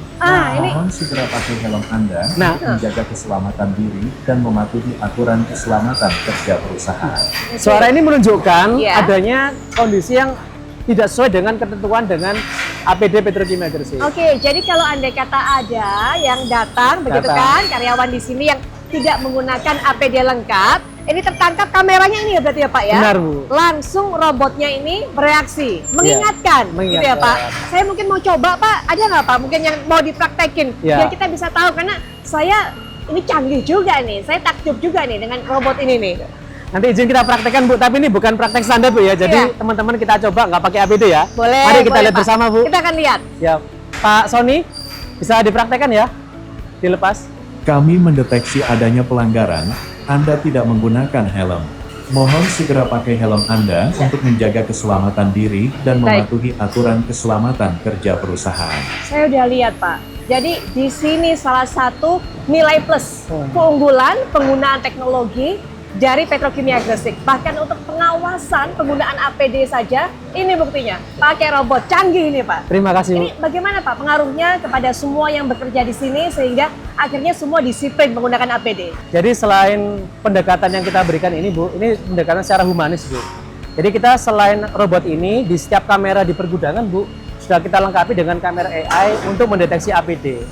[SPEAKER 1] Ini
[SPEAKER 7] Mohon segera pakai helm Anda
[SPEAKER 6] Nah.
[SPEAKER 7] untuk menjaga keselamatan diri dan mematuhi aturan keselamatan kerja perusahaan.
[SPEAKER 6] Suara ini menunjukkan
[SPEAKER 1] Iya.
[SPEAKER 6] adanya kondisi yang tidak sesuai dengan ketentuan dengan APD Petrokimia Gresik.
[SPEAKER 1] Oke, jadi kalau andai kata ada yang datang, begitu kan, karyawan di sini yang tidak menggunakan APD lengkap, ini tertangkap kameranya ini ya berarti ya Pak ya?
[SPEAKER 6] Benar Bu.
[SPEAKER 1] Langsung robotnya ini bereaksi, mengingatkan, gitu ya
[SPEAKER 6] mengingatkan.
[SPEAKER 1] Pak. Saya mungkin mau coba Pak, ada nggak Pak mungkin yang mau dipraktekin,
[SPEAKER 6] Ya.
[SPEAKER 1] biar kita bisa tahu, karena saya ini canggih juga nih, saya takjub juga nih dengan robot ini nih.
[SPEAKER 6] Nanti izin kita praktekkan Bu, tapi ini bukan praktek standar Bu ya. Jadi
[SPEAKER 1] Iya.
[SPEAKER 6] teman-teman kita coba nggak pakai APD ya.
[SPEAKER 1] Boleh,
[SPEAKER 6] Mari kita
[SPEAKER 1] boleh,
[SPEAKER 6] lihat
[SPEAKER 1] Pak.
[SPEAKER 6] bersama Bu.
[SPEAKER 1] Kita akan lihat.
[SPEAKER 6] Ya, Pak Sony bisa dipraktekkan ya. Dilepas.
[SPEAKER 7] Kami mendeteksi adanya pelanggaran. Anda tidak menggunakan helm. Mohon segera pakai helm Anda untuk menjaga keselamatan diri dan
[SPEAKER 1] Baik.
[SPEAKER 7] mematuhi aturan keselamatan kerja perusahaan.
[SPEAKER 1] Saya udah lihat Pak. Jadi di sini salah satu nilai plus keunggulan penggunaan teknologi dari Petrokimia Gresik. Bahkan untuk pengawasan penggunaan APD saja, ini buktinya. Pakai robot canggih ini Pak.
[SPEAKER 6] Terima kasih Bu.
[SPEAKER 1] Ini bagaimana Pak pengaruhnya kepada semua yang bekerja di sini sehingga akhirnya semua disiplin menggunakan APD?
[SPEAKER 6] Jadi selain pendekatan yang kita berikan ini Bu, ini pendekatan secara humanis Bu. Jadi kita selain robot ini di setiap kamera di pergudangan Bu, sudah kita lengkapi dengan kamera AI untuk mendeteksi APD.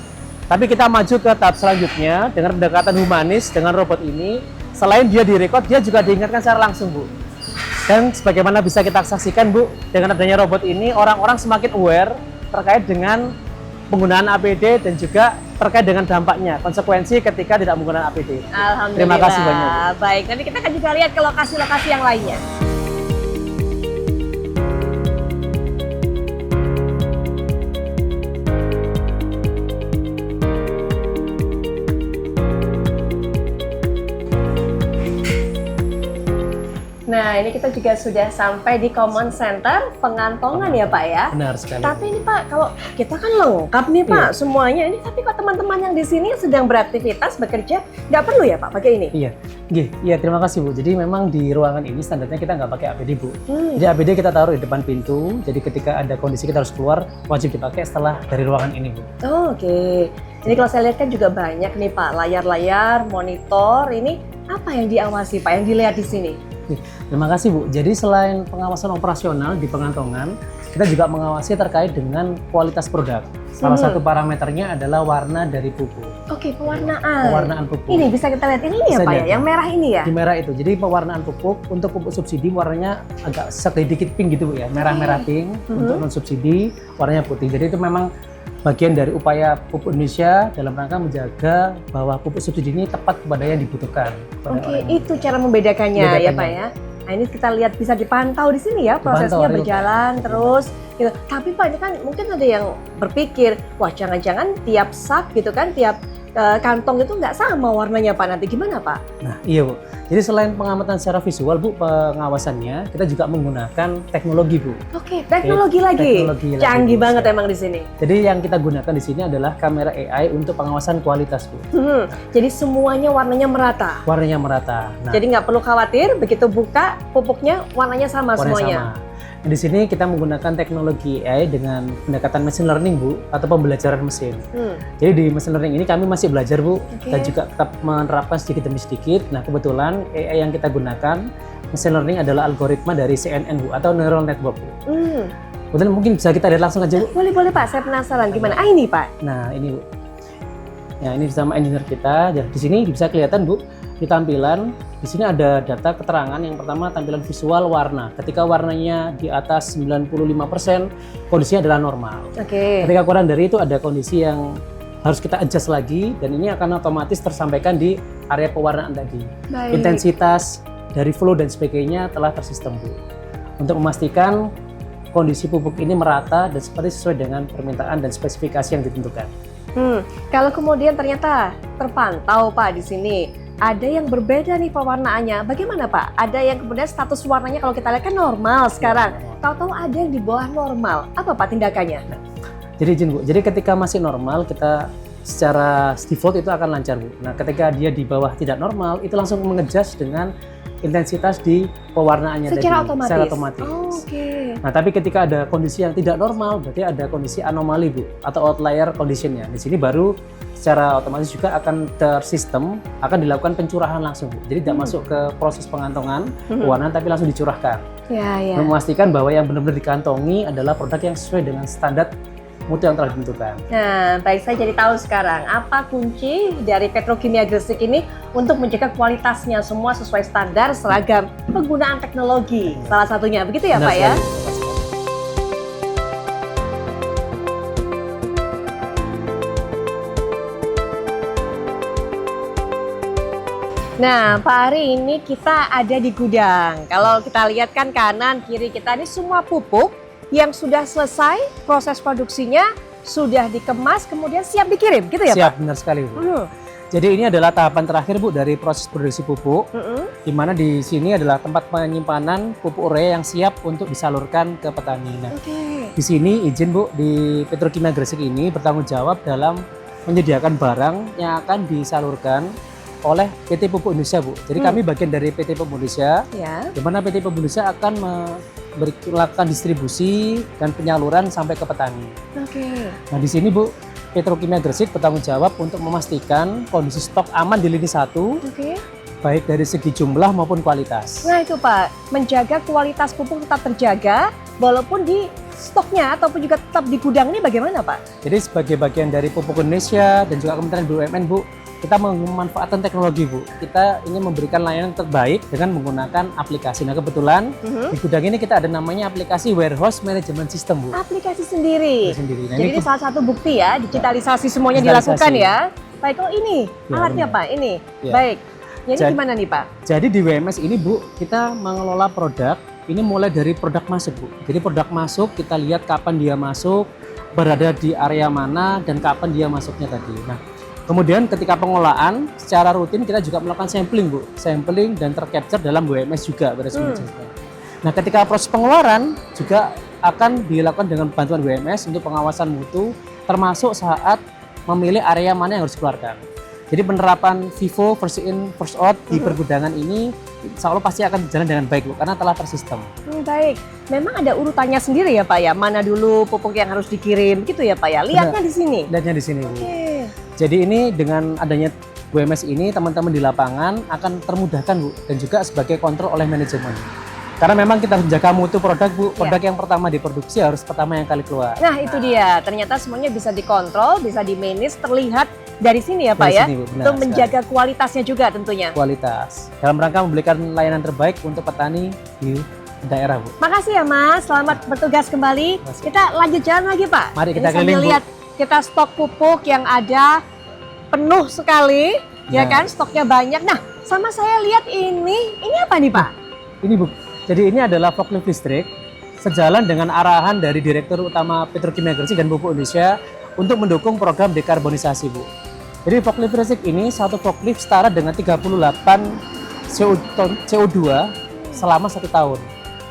[SPEAKER 6] Tapi kita maju ke tahap selanjutnya dengan pendekatan humanis dengan robot ini. Selain dia direkod, dia juga diingatkan secara langsung Bu. Dan sebagaimana bisa kita saksikan Bu, dengan adanya robot ini orang-orang semakin aware terkait dengan penggunaan APD dan juga terkait dengan dampaknya, konsekuensi ketika tidak menggunakan APD.
[SPEAKER 1] Alhamdulillah.
[SPEAKER 6] Terima kasih banyak, Bu.
[SPEAKER 1] Baik, nanti kita akan juga lihat ke lokasi-lokasi yang lainnya. Nah, ini kita juga sudah sampai di command center pengantongan ya Pak ya.
[SPEAKER 6] Benar sekali.
[SPEAKER 1] Tapi ini Pak, kalau kita kan lengkap nih Pak semuanya ini, tapi kok teman-teman yang di sini sedang beraktivitas bekerja nggak perlu ya Pak pakai ini?
[SPEAKER 6] Iya, iya terima kasih Bu. Jadi memang di ruangan ini standarnya kita nggak pakai APD Bu. Jadi APD kita taruh di depan pintu. Jadi ketika ada kondisi kita harus keluar, wajib dipakai setelah dari ruangan ini Bu.
[SPEAKER 1] Oh, oke. Jadi kalau saya lihat kan juga banyak nih Pak, layar-layar, monitor. Ini apa yang diawasi Pak, yang dilihat di sini?
[SPEAKER 6] Terima kasih Bu. Jadi selain pengawasan operasional di pengantongan, kita juga mengawasi terkait dengan kualitas produk. Salah satu parameternya adalah warna dari pupuk.
[SPEAKER 1] Oke, pewarnaan.
[SPEAKER 6] Pewarnaan pupuk.
[SPEAKER 1] Ini bisa kita lihat ini ya
[SPEAKER 6] Bisa
[SPEAKER 1] Pak ya,
[SPEAKER 6] lihat.
[SPEAKER 1] yang merah ini ya?
[SPEAKER 6] Di merah itu. Jadi pewarnaan pupuk untuk pupuk subsidi warnanya agak sedikit pink gitu Bu ya, merah-merah pink. Untuk non subsidi warnanya putih. Jadi itu memang bagian dari upaya pupuk Indonesia dalam rangka menjaga bahwa pupuk subsidi ini tepat kepada yang dibutuhkan. kepada
[SPEAKER 1] Oke,
[SPEAKER 6] orang yang
[SPEAKER 1] itu cara membedakannya ya
[SPEAKER 6] Membedakannya.
[SPEAKER 1] Pak ya. Nah ini kita lihat bisa dipantau di sini ya, prosesnya
[SPEAKER 6] Dipantau,
[SPEAKER 1] berjalan terus. Gitu. Tapi Pak ini kan mungkin ada yang berpikir, wah jangan-jangan tiap sak gitu kan, tiap kantong itu nggak sama warnanya Pak, nanti gimana Pak?
[SPEAKER 6] Nah, iya Bu. Jadi selain pengamatan secara visual Bu, pengawasannya kita juga menggunakan teknologi Bu.
[SPEAKER 1] Oke, teknologi lagi.
[SPEAKER 6] Teknologi lagi,
[SPEAKER 1] Canggih
[SPEAKER 6] Bu.
[SPEAKER 1] banget emang di sini.
[SPEAKER 6] Jadi yang kita gunakan di sini adalah kamera AI untuk pengawasan kualitas Bu.
[SPEAKER 1] Jadi semuanya warnanya merata.
[SPEAKER 6] Warnanya merata. Nah,
[SPEAKER 1] Jadi nggak perlu khawatir, begitu buka pupuknya warnanya sama
[SPEAKER 6] warnanya
[SPEAKER 1] semuanya.
[SPEAKER 6] sama. Nah, di sini kita menggunakan teknologi AI dengan pendekatan machine learning Bu, atau pembelajaran mesin. Jadi di machine learning ini kami masih belajar Bu, dan juga tetap menerapkan sedikit demi sedikit. Nah kebetulan AI yang kita gunakan machine learning adalah algoritma dari CNN Bu, atau neural network Bu. Kemudian mungkin bisa kita lihat langsung aja Bu.
[SPEAKER 1] Boleh Pak, saya penasaran gimana. Ini Pak.
[SPEAKER 6] Nah ini Bu. Ya ini bersama engineer kita. Ya, di sini bisa kelihatan Bu di tampilan. Di sini ada data keterangan. Yang pertama tampilan visual warna. Ketika warnanya di atas 95%, kondisinya adalah normal.
[SPEAKER 1] Oke.
[SPEAKER 6] Ketika kurang dari itu ada kondisi yang harus kita adjust lagi, dan ini akan otomatis tersampaikan di area pewarnaan tadi.
[SPEAKER 1] Baik.
[SPEAKER 6] Intensitas dari flow dan sebagainya telah tersistem Bu. Untuk memastikan kondisi pupuk ini merata dan sesuai dengan permintaan dan spesifikasi yang ditentukan.
[SPEAKER 1] Kalau kemudian ternyata terpantau Pak di sini ada yang berbeda nih pewarnaannya, bagaimana Pak? Ada yang kemudian status warnanya kalau kita lihat kan normal sekarang, tahu-tahu ada yang di bawah normal, apa Pak tindakannya?
[SPEAKER 6] Jadi izin Bu, jadi ketika masih normal kita secara default itu akan lancar Bu. Nah ketika dia di bawah tidak normal itu langsung mengejas dengan intensitas di pewarnaannya
[SPEAKER 1] Secara
[SPEAKER 6] tadi.
[SPEAKER 1] otomatis?
[SPEAKER 6] Secara otomatis.
[SPEAKER 1] Oh, oke.
[SPEAKER 6] Nah tapi ketika ada kondisi yang tidak normal berarti ada kondisi anomali Bu atau outlier conditionnya. Di sini baru secara otomatis juga akan tersistem akan dilakukan pencurahan langsung Bu. Jadi tidak masuk ke proses pengantongan pewarnaan tapi langsung dicurahkan.
[SPEAKER 1] Ya, ya.
[SPEAKER 6] Memastikan bahwa yang benar-benar dikantongi adalah produk yang sesuai dengan standar mutu yang telah ditentukan.
[SPEAKER 1] Nah, baik, saya jadi tahu sekarang apa kunci dari Petrokimia Gresik ini untuk menjaga kualitasnya semua sesuai standar seragam penggunaan teknologi. Salah satunya, begitu ya
[SPEAKER 6] Benar
[SPEAKER 1] Pak ya?
[SPEAKER 6] sekali.
[SPEAKER 1] Nah, Pak Ari, ini kita ada di gudang. Kalau kita lihat kan kanan, kiri kita ini semua pupuk yang sudah selesai proses produksinya, sudah dikemas, kemudian siap dikirim, gitu ya Pak?
[SPEAKER 6] Siap, benar sekali Bu. Jadi ini adalah tahapan terakhir Bu dari proses produksi pupuk, di mana di sini adalah tempat penyimpanan pupuk urea yang siap untuk disalurkan ke petani. Nah, di sini izin Bu, di Petrokimia Gresik ini bertanggung jawab dalam menyediakan barang yang akan disalurkan oleh PT Pupuk Indonesia Bu. Jadi kami bagian dari PT Pupuk Indonesia,
[SPEAKER 1] Ya.
[SPEAKER 6] di mana PT Pupuk Indonesia akan melakukan distribusi dan penyaluran sampai ke petani.
[SPEAKER 1] Oke.
[SPEAKER 6] Nah di sini Bu, Petrokimia Gresik bertanggung jawab untuk memastikan kondisi stok aman di lini 1,
[SPEAKER 1] Oke.
[SPEAKER 6] baik dari segi jumlah maupun kualitas.
[SPEAKER 1] Nah itu Pak, menjaga kualitas pupuk tetap terjaga, walaupun di stoknya ataupun juga tetap di gudang ini bagaimana Pak?
[SPEAKER 6] Jadi sebagai bagian dari Pupuk Indonesia dan juga Kementerian BUMN Bu, kita memanfaatkan teknologi Bu. Kita ingin memberikan layanan terbaik dengan menggunakan aplikasi. Nah kebetulan di gudang ini kita ada namanya aplikasi Warehouse Management System Bu.
[SPEAKER 1] Aplikasi sendiri.
[SPEAKER 6] Sendiri. Nah,
[SPEAKER 1] Jadi ini salah satu bukti ya, digitalisasi semuanya
[SPEAKER 6] Digitalisasi.
[SPEAKER 1] dilakukan ya. Baik, oh ini
[SPEAKER 6] Ya,
[SPEAKER 1] alatnya
[SPEAKER 6] benar.
[SPEAKER 1] Pak, ini.
[SPEAKER 6] Ya.
[SPEAKER 1] Baik. Jadi
[SPEAKER 6] Jadi-
[SPEAKER 1] gimana nih Pak?
[SPEAKER 6] Jadi di WMS ini Bu, kita mengelola produk, ini mulai dari produk masuk Bu. Jadi produk masuk kita lihat kapan dia masuk, berada di area mana, dan kapan dia masuknya tadi. Nah, kemudian ketika pengolahan, secara rutin kita juga melakukan sampling Bu. Sampling dan tercapture dalam WMS juga. Nah ketika proses pengeluaran juga akan dilakukan dengan bantuan WMS untuk pengawasan mutu, termasuk saat memilih area mana yang harus dikeluarkan. Jadi penerapan FIFO first in first out di pergudangan ini insya Allah pasti akan berjalan dengan baik Bu, karena telah tersistem.
[SPEAKER 1] Baik. Memang ada urutannya sendiri ya Pak ya, mana dulu pupuk yang harus dikirim gitu ya Pak ya. Lihatnya di sini.
[SPEAKER 6] Lihatnya di sini Bu.
[SPEAKER 1] Oke.
[SPEAKER 6] Jadi ini dengan adanya WMS ini teman-teman di lapangan akan termudahkan Bu, dan juga sebagai kontrol oleh manajemen. Karena memang kita harus menjaga mutu produk Bu. Produk yang pertama diproduksi harus pertama yang kali keluar.
[SPEAKER 1] Nah itu dia, ternyata semuanya bisa dikontrol, bisa di-manage, terlihat dari sini ya Pak
[SPEAKER 6] Dari
[SPEAKER 1] ya.
[SPEAKER 6] sini, Bu, benar
[SPEAKER 1] Untuk
[SPEAKER 6] sekali.
[SPEAKER 1] menjaga kualitasnya juga tentunya.
[SPEAKER 6] Kualitas dalam rangka memberikan layanan terbaik untuk petani di daerah Bu.
[SPEAKER 1] Makasih ya Mas, selamat bertugas kembali.
[SPEAKER 6] Makasih.
[SPEAKER 1] Kita lanjut jalan lagi Pak.
[SPEAKER 6] Mari kita
[SPEAKER 1] Ini sambil
[SPEAKER 6] keliling, Bu.
[SPEAKER 1] lihat kita stok pupuk yang ada penuh sekali, ya
[SPEAKER 6] Ya.
[SPEAKER 1] kan, stoknya banyak. Nah, sama saya lihat ini apa nih Pak?
[SPEAKER 6] Ini Bu, jadi ini adalah forklift listrik sejalan dengan arahan dari Direktur Utama Petrokimia Gresik dan Pupuk Indonesia untuk mendukung program dekarbonisasi Bu. Jadi forklift listrik ini satu forklift setara dengan 38 CO2 selama 1 tahun.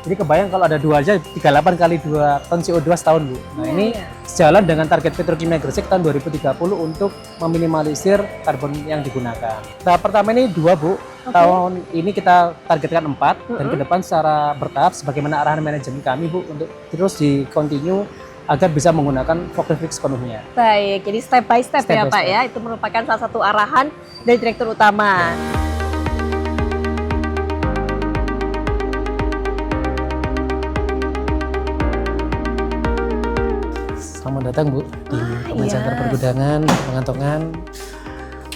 [SPEAKER 6] Jadi kebayang kalau ada 2 aja 38 kali 2 ton CO2 setahun Bu. Nah ini sejalan dengan target Petrokimia Gresik tahun 2030 untuk meminimalisir karbon yang digunakan. Tahap pertama ini 2 Bu. Tahun ini kita targetkan 4 dan ke depan secara bertahap sebagaimana arahan manajemen kami Bu untuk terus di continue agar bisa menggunakan forklift sepenuhnya.
[SPEAKER 1] Baik, jadi step by step,
[SPEAKER 6] Step
[SPEAKER 1] ya
[SPEAKER 6] by
[SPEAKER 1] Pak
[SPEAKER 6] step.
[SPEAKER 1] ya. Itu merupakan salah satu arahan dari Direktur Utama.
[SPEAKER 6] Selamat datang Bu di Command
[SPEAKER 1] iya.
[SPEAKER 6] Center Pergudangan Pengantongan.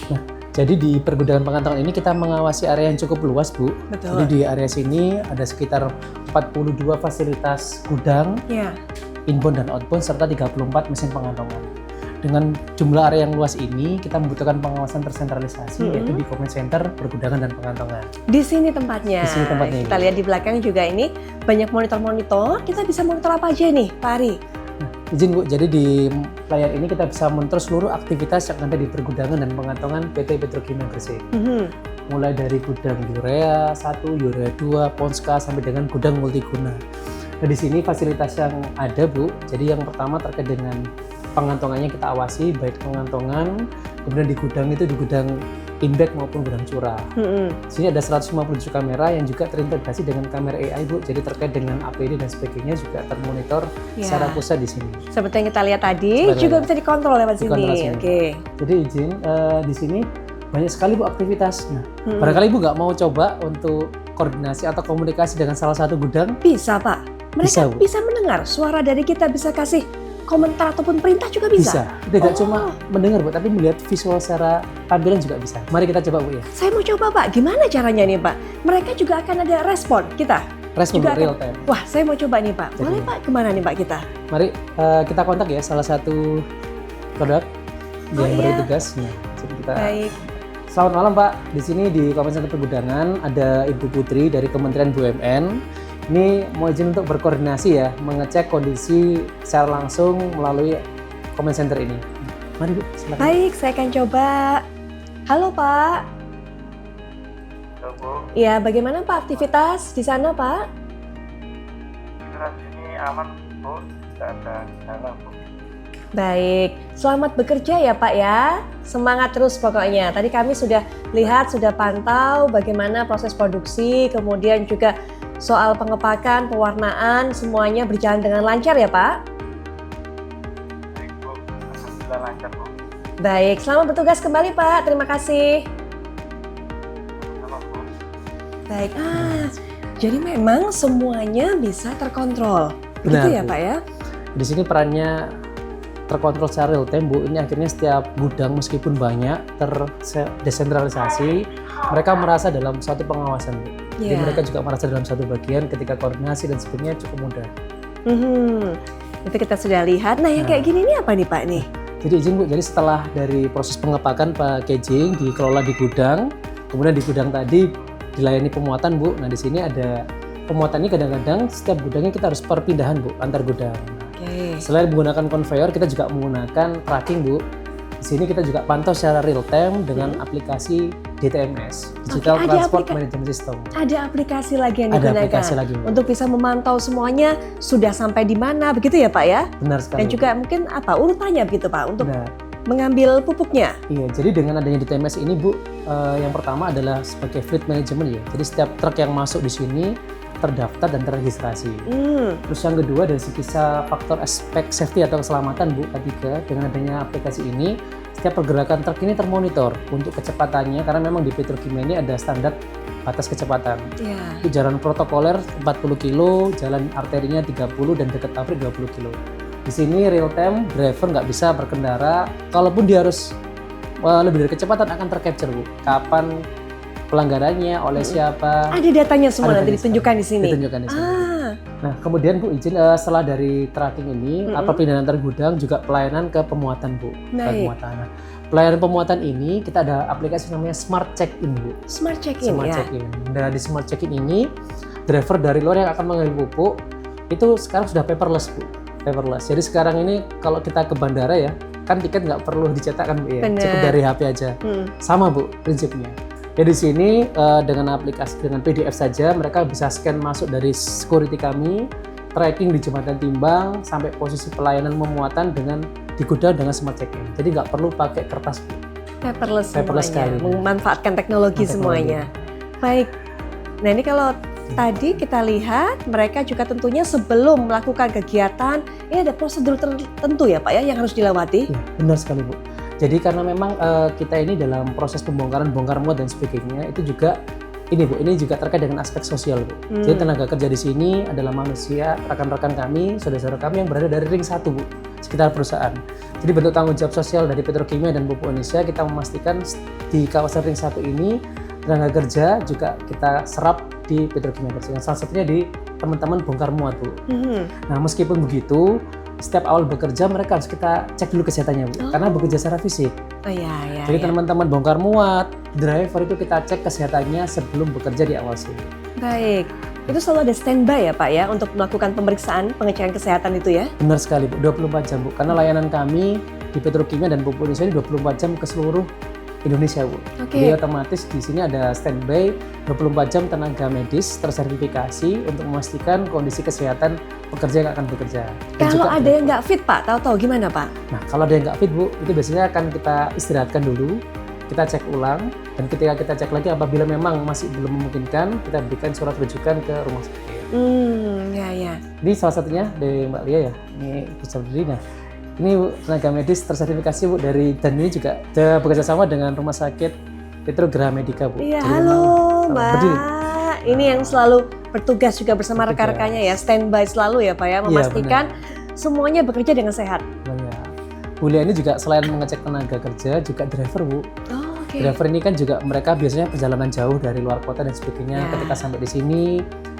[SPEAKER 6] Nah, jadi di pergudangan pengantongan ini kita mengawasi area yang cukup luas Bu.
[SPEAKER 1] Betul.
[SPEAKER 6] Jadi di area sini ada sekitar 42 fasilitas gudang,
[SPEAKER 1] Ya.
[SPEAKER 6] inbound dan outbound serta 34 mesin pengantongan. Dengan jumlah area yang luas ini, kita membutuhkan pengawasan tersentralisasi yaitu di Command Center Pergudangan dan Pengantongan.
[SPEAKER 1] Di sini tempatnya.
[SPEAKER 6] Di sini tempatnya,
[SPEAKER 1] Kita
[SPEAKER 6] Ibu.
[SPEAKER 1] lihat di belakang juga ini banyak monitor-monitor. Kita bisa monitor apa aja nih, Pak Ari?
[SPEAKER 6] Izin Bu, jadi di layar ini kita bisa monitor seluruh aktivitas yang ada di pergudangan dan pengantongan PT Petrokimia Gresik. Mulai dari gudang urea 1, urea 2, Ponska sampai dengan gudang multiguna. Nah di sini fasilitas yang ada Bu, jadi yang pertama terkait dengan pengantongannya kita awasi, baik pengantongan, kemudian di gudang itu di gudang in-bag maupun gudang curah. Di sini ada 157 kamera yang juga terintegrasi dengan kamera AI, Bu. Jadi terkait dengan APD dan sebagainya juga termonitor secara pusat di sini.
[SPEAKER 1] Seperti yang kita lihat tadi, juga bisa dikontrol lewat sini. Oke.
[SPEAKER 6] Jadi izin di sini banyak sekali Bu aktivitas. Nah, barangkali Ibu nggak mau coba untuk koordinasi atau komunikasi dengan salah satu gudang?
[SPEAKER 1] Bisa, Pak. Mereka
[SPEAKER 6] Bisa, Bu.
[SPEAKER 1] bisa mendengar suara dari kita, bisa kasih komentar ataupun perintah juga bisa?
[SPEAKER 6] Tidak cuma mendengar Bu, tapi melihat visual secara tampilan juga bisa. Mari kita coba Bu ya.
[SPEAKER 1] Saya mau coba Pak, gimana caranya nih Pak? Mereka juga akan ada respon kita?
[SPEAKER 6] Respon
[SPEAKER 1] juga
[SPEAKER 6] real time.
[SPEAKER 1] Wah, saya mau coba nih Pak. Boleh Pak, kemana nih Pak kita?
[SPEAKER 6] Mari kita kontak ya salah satu produk yang bertugas. Nah, jadi kita...
[SPEAKER 1] Baik.
[SPEAKER 6] Selamat malam Pak, di sini di Comment Center Pergudangan ada Ibu Putri dari Kementerian BUMN. Ini mau izin untuk berkoordinasi ya, mengecek kondisi secara langsung melalui comment center ini. Mari Bu, silakan.
[SPEAKER 1] Baik, saya akan coba. Halo Pak.
[SPEAKER 8] Halo Bu,
[SPEAKER 1] Ya, bagaimana Pak aktivitas di sana Pak?
[SPEAKER 8] aktivitas ini aman Bu, tidak ada kendala Bu.
[SPEAKER 1] Baik, selamat bekerja ya Pak ya. Semangat terus pokoknya. Tadi kami sudah lihat, sudah pantau bagaimana proses produksi, kemudian juga soal pengepakan, pewarnaan, semuanya berjalan dengan lancar ya Pak?
[SPEAKER 8] Baik Bu, alhamdulillah lancar Bu.
[SPEAKER 1] Baik, selamat bertugas kembali Pak. Terima kasih.
[SPEAKER 8] Sama Bu.
[SPEAKER 1] Baik, jadi memang semuanya bisa terkontrol. Begitu
[SPEAKER 6] Benar,
[SPEAKER 1] ya
[SPEAKER 6] Bu.
[SPEAKER 1] Pak ya?
[SPEAKER 6] Di sini perannya terkontrol secara real time Bu. Ini akhirnya setiap gudang meskipun banyak terdesentralisasi, mereka merasa dalam satu pengawasan Bu. Jadi
[SPEAKER 1] Iya.
[SPEAKER 6] mereka juga merasa dalam satu bagian ketika koordinasi dan sebagainya cukup mudah.
[SPEAKER 1] Itu kita sudah lihat. Nah, yang kayak gini ini apa nih Pak nih?
[SPEAKER 6] Jadi izin Bu, jadi setelah dari proses pengepakan packaging dikelola di gudang, kemudian di gudang tadi dilayani pemuatan Bu. Nah di sini ada pemuatan ini kadang-kadang setiap gudangnya kita harus perpindahan Bu antar gudang.
[SPEAKER 1] Oke.
[SPEAKER 6] Selain menggunakan conveyor, kita juga menggunakan tracking Bu. Di sini kita juga pantau secara real time dengan aplikasi DTMS, Digital
[SPEAKER 1] Oke, ada
[SPEAKER 6] Transport
[SPEAKER 1] aplika-
[SPEAKER 6] Management System.
[SPEAKER 1] Ada aplikasi lagi yang
[SPEAKER 6] Ada
[SPEAKER 1] digunakan
[SPEAKER 6] aplikasi lagi Bu.
[SPEAKER 1] untuk bisa memantau semuanya sudah sampai di mana, begitu ya Pak ya?
[SPEAKER 6] Benar sekali.
[SPEAKER 1] Dan
[SPEAKER 6] Bu.
[SPEAKER 1] juga mungkin apa urutannya begitu Pak untuk
[SPEAKER 6] Benar.
[SPEAKER 1] mengambil pupuknya.
[SPEAKER 6] Iya, jadi dengan adanya DTMS ini Bu, yang pertama adalah sebagai fleet management ya. Jadi setiap truk yang masuk di sini terdaftar dan terregistrasi. Terus yang kedua dari segi faktor aspek safety atau keselamatan Bu, ketiga dengan adanya aplikasi ini setiap pergerakan truk ini termonitor untuk kecepatannya karena memang di petrokimia ini ada standar batas kecepatan.
[SPEAKER 1] Ya.
[SPEAKER 6] Itu jalan protokoler 40 kilo, jalan arterinya 30 dan dekat pabrik 20 kilo. Di sini real time driver nggak bisa berkendara, kalaupun dia harus lebih dari kecepatan akan tercapture Bu. Kapan pelanggarannya, oleh siapa.
[SPEAKER 1] Ada datanya semua
[SPEAKER 6] Ada
[SPEAKER 1] nanti
[SPEAKER 6] datanya
[SPEAKER 1] ditunjukkan di sini.
[SPEAKER 6] Ditunjukkan di sini.
[SPEAKER 1] Ah,
[SPEAKER 6] Nah, kemudian Bu izin setelah dari tracking ini, perpindahan antar gudang juga pelayanan ke pemuatan Bu.
[SPEAKER 1] Baik.
[SPEAKER 6] Pemuatan. Nah, pelayanan pemuatan ini kita ada aplikasi namanya Smart Check-in Bu.
[SPEAKER 1] smart check-in
[SPEAKER 6] Smart
[SPEAKER 1] ya.
[SPEAKER 6] Check-in. Nah, di Smart Check-in ini driver dari luar yang akan mengambil pupuk itu sekarang sudah paperless Bu. Paperless. Jadi sekarang ini kalau kita ke bandara ya, kan tiket nggak perlu dicetak kan Bu ya.
[SPEAKER 1] Benar.
[SPEAKER 6] Cukup dari HP aja. Sama Bu prinsipnya. Ya di sini dengan aplikasi dengan PDF saja mereka bisa scan masuk dari security kami, tracking di jembatan timbang sampai posisi pelayanan memuatan dengan di gudang dengan smart check-in. Jadi nggak perlu pakai kertas Bu.
[SPEAKER 1] Paperless
[SPEAKER 6] Paperless
[SPEAKER 1] semuanya,
[SPEAKER 6] sekali.
[SPEAKER 1] memanfaatkan teknologi semuanya. Baik. Nah ini kalau tadi kita lihat mereka juga tentunya sebelum melakukan kegiatan ini ada prosedur tertentu ya Pak ya yang harus dilewati.
[SPEAKER 6] Ya, benar sekali Bu. Jadi karena memang kita ini dalam proses pembongkaran, bongkar muat dan sebagainya itu juga ini Bu, ini juga terkait dengan aspek sosial Bu. Jadi tenaga kerja di sini adalah manusia, rekan-rekan kami, saudara-saudara kami yang berada dari ring 1 Bu, sekitar perusahaan. Jadi bentuk tanggung jawab sosial dari Petrokimia dan Pupuk Indonesia kita memastikan di kawasan ring 1 ini tenaga kerja juga kita serap di Petrokimia Gersik. Salah satunya di teman-teman bongkar muat Bu. Nah meskipun begitu, setiap awal bekerja mereka harus kita cek dulu kesehatannya Bu, karena bekerja secara fisik.
[SPEAKER 1] Oh ya.
[SPEAKER 6] Jadi teman-teman bongkar muat, driver itu kita cek kesehatannya sebelum bekerja di awal sini.
[SPEAKER 1] Baik. Itu selalu ada standby ya Pak ya untuk melakukan pemeriksaan pengecekan kesehatan itu ya?
[SPEAKER 6] Benar sekali Bu, 24 jam Bu. Karena layanan kami di Petrokimia dan Pupuk Indonesia ini 24 jam ke seluruh Indonesia, Bu.
[SPEAKER 1] Oke.
[SPEAKER 6] Jadi otomatis di sini ada standby 24 jam tenaga medis tersertifikasi untuk memastikan kondisi kesehatan pekerja yang akan bekerja. Dan
[SPEAKER 1] Kalau
[SPEAKER 6] juga
[SPEAKER 1] ada yang nggak fit Pak, tahu-tahu gimana Pak?
[SPEAKER 6] Nah, kalau ada yang nggak fit, Bu, itu biasanya akan kita istirahatkan dulu, kita cek ulang, dan ketika kita cek lagi apabila memang masih belum memungkinkan, kita berikan surat rujukan ke rumah sakit.
[SPEAKER 1] Ya.
[SPEAKER 6] Ini salah satunya dari Mbak Lia ya, ini bisa berdiri. Nah, ini Bu, tenaga medis tersertifikasi Bu dari, dan ini juga bekerja sama dengan rumah sakit Petro Graha Medica, Bu.
[SPEAKER 1] Iya,
[SPEAKER 6] Jadi
[SPEAKER 1] halo
[SPEAKER 6] memang,
[SPEAKER 1] Mbak.
[SPEAKER 6] berdiri.
[SPEAKER 1] Ini yang selalu bertugas juga bersama
[SPEAKER 6] Bertugas.
[SPEAKER 1] rekan-rekannya ya, standby selalu ya Pak ya, memastikan semuanya bekerja dengan sehat.
[SPEAKER 6] Banyak. Bu Lia ini juga selain mengecek tenaga kerja, juga driver, Bu.
[SPEAKER 1] Oh, oke.
[SPEAKER 6] Driver ini kan juga mereka biasanya perjalanan jauh dari luar kota dan sebagainya.
[SPEAKER 1] Ya.
[SPEAKER 6] Ketika sampai di sini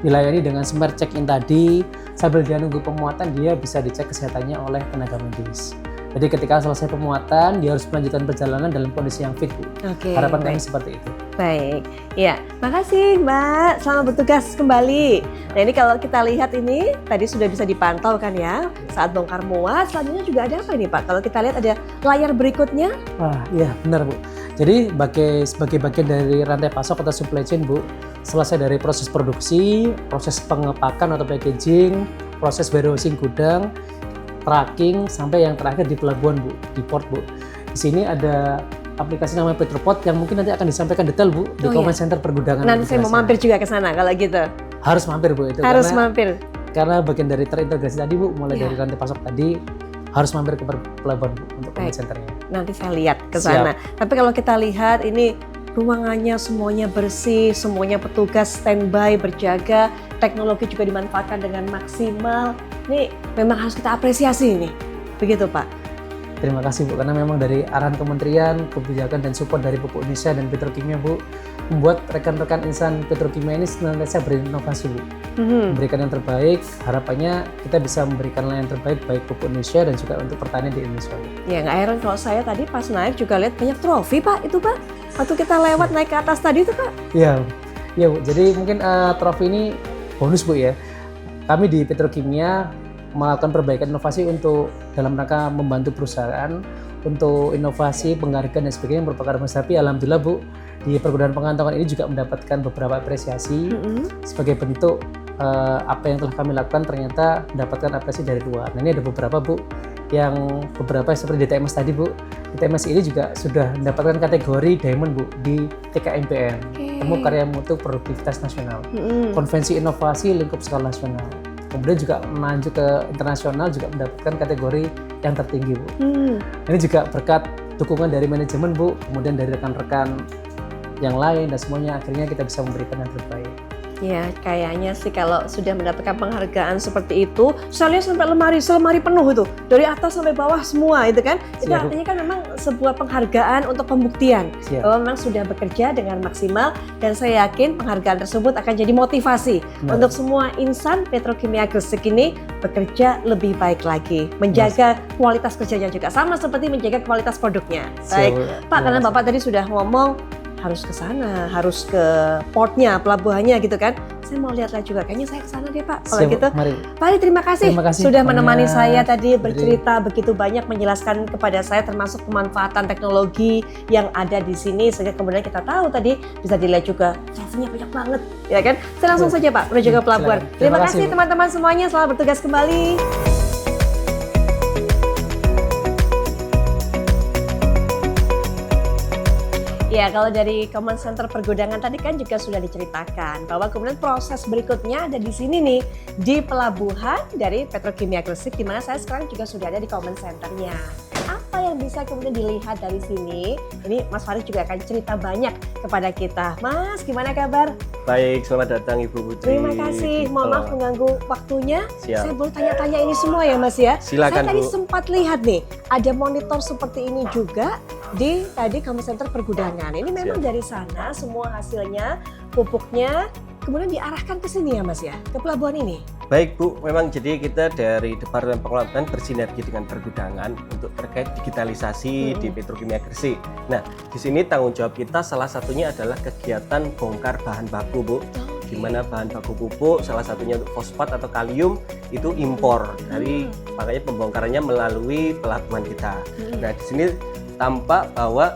[SPEAKER 6] dilayani dengan smart check-in tadi, sambil dia nunggu pemuatan dia bisa dicek kesehatannya oleh tenaga medis. Jadi ketika selesai pemuatan dia harus melanjutkan perjalanan dalam kondisi yang fit, Bu.
[SPEAKER 1] Oke.
[SPEAKER 6] Harapan
[SPEAKER 1] baik.
[SPEAKER 6] kami seperti itu.
[SPEAKER 1] Baik, ya, makasih Mbak. Selamat bertugas kembali. Nah ini kalau kita lihat ini tadi sudah bisa dipantau kan ya saat bongkar muat. Selanjutnya juga ada apa ini Pak? Kalau kita lihat ada layar berikutnya.
[SPEAKER 6] Wah, iya benar, Bu. Jadi sebagai bagian dari rantai pasok atau supply chain, Bu, selesai dari proses produksi, proses pengepakan atau packaging, proses warehousing gudang, tracking, sampai yang terakhir di pelabuhan, Bu, di port, Bu. Di sini ada aplikasi namanya Petroport yang mungkin nanti akan disampaikan detail, Bu, di comment center pergudangan.
[SPEAKER 1] Nanti saya mau mampir juga ke sana kalau gitu.
[SPEAKER 6] Harus mampir, Bu, itu.
[SPEAKER 1] Harus mampir.
[SPEAKER 6] Karena bagian dari terintegrasi tadi, Bu, mulai
[SPEAKER 1] Iya.
[SPEAKER 6] dari rantai pasok tadi, harus mampir ke pelabuhan, Bu, untuk comment centernya.
[SPEAKER 1] Nanti saya lihat ke sana. Tapi kalau kita lihat ini ruangannya semuanya bersih, semuanya petugas standby berjaga, teknologi juga dimanfaatkan dengan maksimal. Ini memang harus kita apresiasi ini. Begitu Pak.
[SPEAKER 6] Terima kasih, Bu, karena memang dari arahan Kementerian Kebijakan dan support dari Pupuk Indonesia dan Petrokimia, Bu, membuat rekan-rekan insan petrokimia ini senantiasa berinovasi, Bu. Memberikan yang terbaik, harapannya kita bisa memberikan yang terbaik baik Pupuk Indonesia dan juga untuk pertanian di Indonesia, Bu.
[SPEAKER 1] Ya nggak heran kalau saya tadi pas naik juga lihat banyak trofi Pak, itu Pak. Waktu kita lewat naik ke atas tadi itu Pak.
[SPEAKER 6] Iya, Bu. Jadi mungkin trofi ini bonus, Bu, ya. Kami di Petrokimia melakukan perbaikan inovasi untuk dalam rangka membantu perusahaan untuk inovasi, penghargaan dan sebagainya yang merupakan tapi alhamdulillah, Bu, di pergudangan pengantongan ini juga mendapatkan beberapa apresiasi sebagai bentuk apa yang telah kami lakukan ternyata mendapatkan apresiasi dari luar. Nah, ini ada beberapa, Bu, yang beberapa seperti DTMS tadi, Bu. DTMS ini juga sudah mendapatkan kategori Diamond, Bu, di TKMPN, Temu Karya Mutu Produktivitas Nasional, Konvensi Inovasi Lingkup Skala Nasional. Kemudian juga melanjut ke internasional juga mendapatkan kategori yang tertinggi, Bu. Ini juga berkat dukungan dari manajemen, Bu, kemudian dari rekan-rekan yang lain dan semuanya akhirnya kita bisa memberikan yang terbaik.
[SPEAKER 1] Ya kayaknya sih kalau sudah mendapatkan penghargaan seperti itu, saya lihat sampai selemari penuh itu, dari atas sampai bawah semua itu kan. Itu
[SPEAKER 6] Siap.
[SPEAKER 1] artinya kan memang sebuah penghargaan untuk pembuktian
[SPEAKER 6] Siap.
[SPEAKER 1] bahwa memang sudah bekerja dengan maksimal, dan saya yakin penghargaan tersebut akan jadi motivasi untuk semua insan Petrokimia Gresik ini bekerja lebih baik lagi, menjaga kualitas kerjanya juga sama seperti menjaga kualitas produknya. Baik,
[SPEAKER 6] Siap.
[SPEAKER 1] Pak, karena Bapak tadi sudah ngomong harus ke sana, harus ke portnya, pelabuhannya gitu kan. Saya mau lihat juga, kayaknya saya ke sana deh Pak. Kalau
[SPEAKER 6] Siap,
[SPEAKER 1] gitu,
[SPEAKER 6] mari.
[SPEAKER 1] Pak Ali, terima kasih sudah menemani
[SPEAKER 6] banyak.
[SPEAKER 1] saya tadi bercerita begitu banyak, menjelaskan kepada saya termasuk pemanfaatan teknologi yang ada di sini sehingga kemudian kita tahu tadi bisa dilihat juga trofinya banyak banget, ya kan? Saya langsung saja Pak menuju ke pelabuhan.
[SPEAKER 6] Silakan.
[SPEAKER 1] Terima
[SPEAKER 6] Terima
[SPEAKER 1] kasih
[SPEAKER 6] kasih, Bu.
[SPEAKER 1] teman-teman semuanya, selamat bertugas kembali. Ya, kalau dari Command Center Pergudangan tadi kan juga sudah diceritakan bahwa kemudian proses berikutnya ada di sini nih, di pelabuhan dari Petrokimia Gresik, di mana saya sekarang juga sudah ada di Command Centernya. Apa yang bisa kemudian dilihat dari sini? Ini Mas Farid juga akan cerita banyak kepada kita. Mas, gimana kabar?
[SPEAKER 9] Baik, selamat datang Ibu Putri.
[SPEAKER 1] Terima kasih. Mohon maaf mengganggu waktunya.
[SPEAKER 9] Siap.
[SPEAKER 1] Saya boleh tanya-tanya ini semua ya Mas ya?
[SPEAKER 9] Silakan,
[SPEAKER 1] Saya tadi
[SPEAKER 9] Bu.
[SPEAKER 1] sempat lihat nih, ada monitor seperti ini juga di tadi Command Center Pergudangan. Ini memang
[SPEAKER 9] Siap.
[SPEAKER 1] dari sana semua hasilnya, pupuknya, kemudian diarahkan ke sini ya Mas ya, ke pelabuhan ini.
[SPEAKER 9] Baik Bu, memang jadi kita dari Departemen Pengelolaan bersinergi dengan pergudangan untuk terkait digitalisasi di Petrokimia Gresik. Nah, di sini tanggung jawab kita salah satunya adalah kegiatan bongkar bahan baku, Bu. Di mana bahan baku pupuk, salah satunya untuk fosfat atau kalium itu impor dari, makanya pembongkarannya melalui pelabuhan kita. Nah, di sini tampak bahwa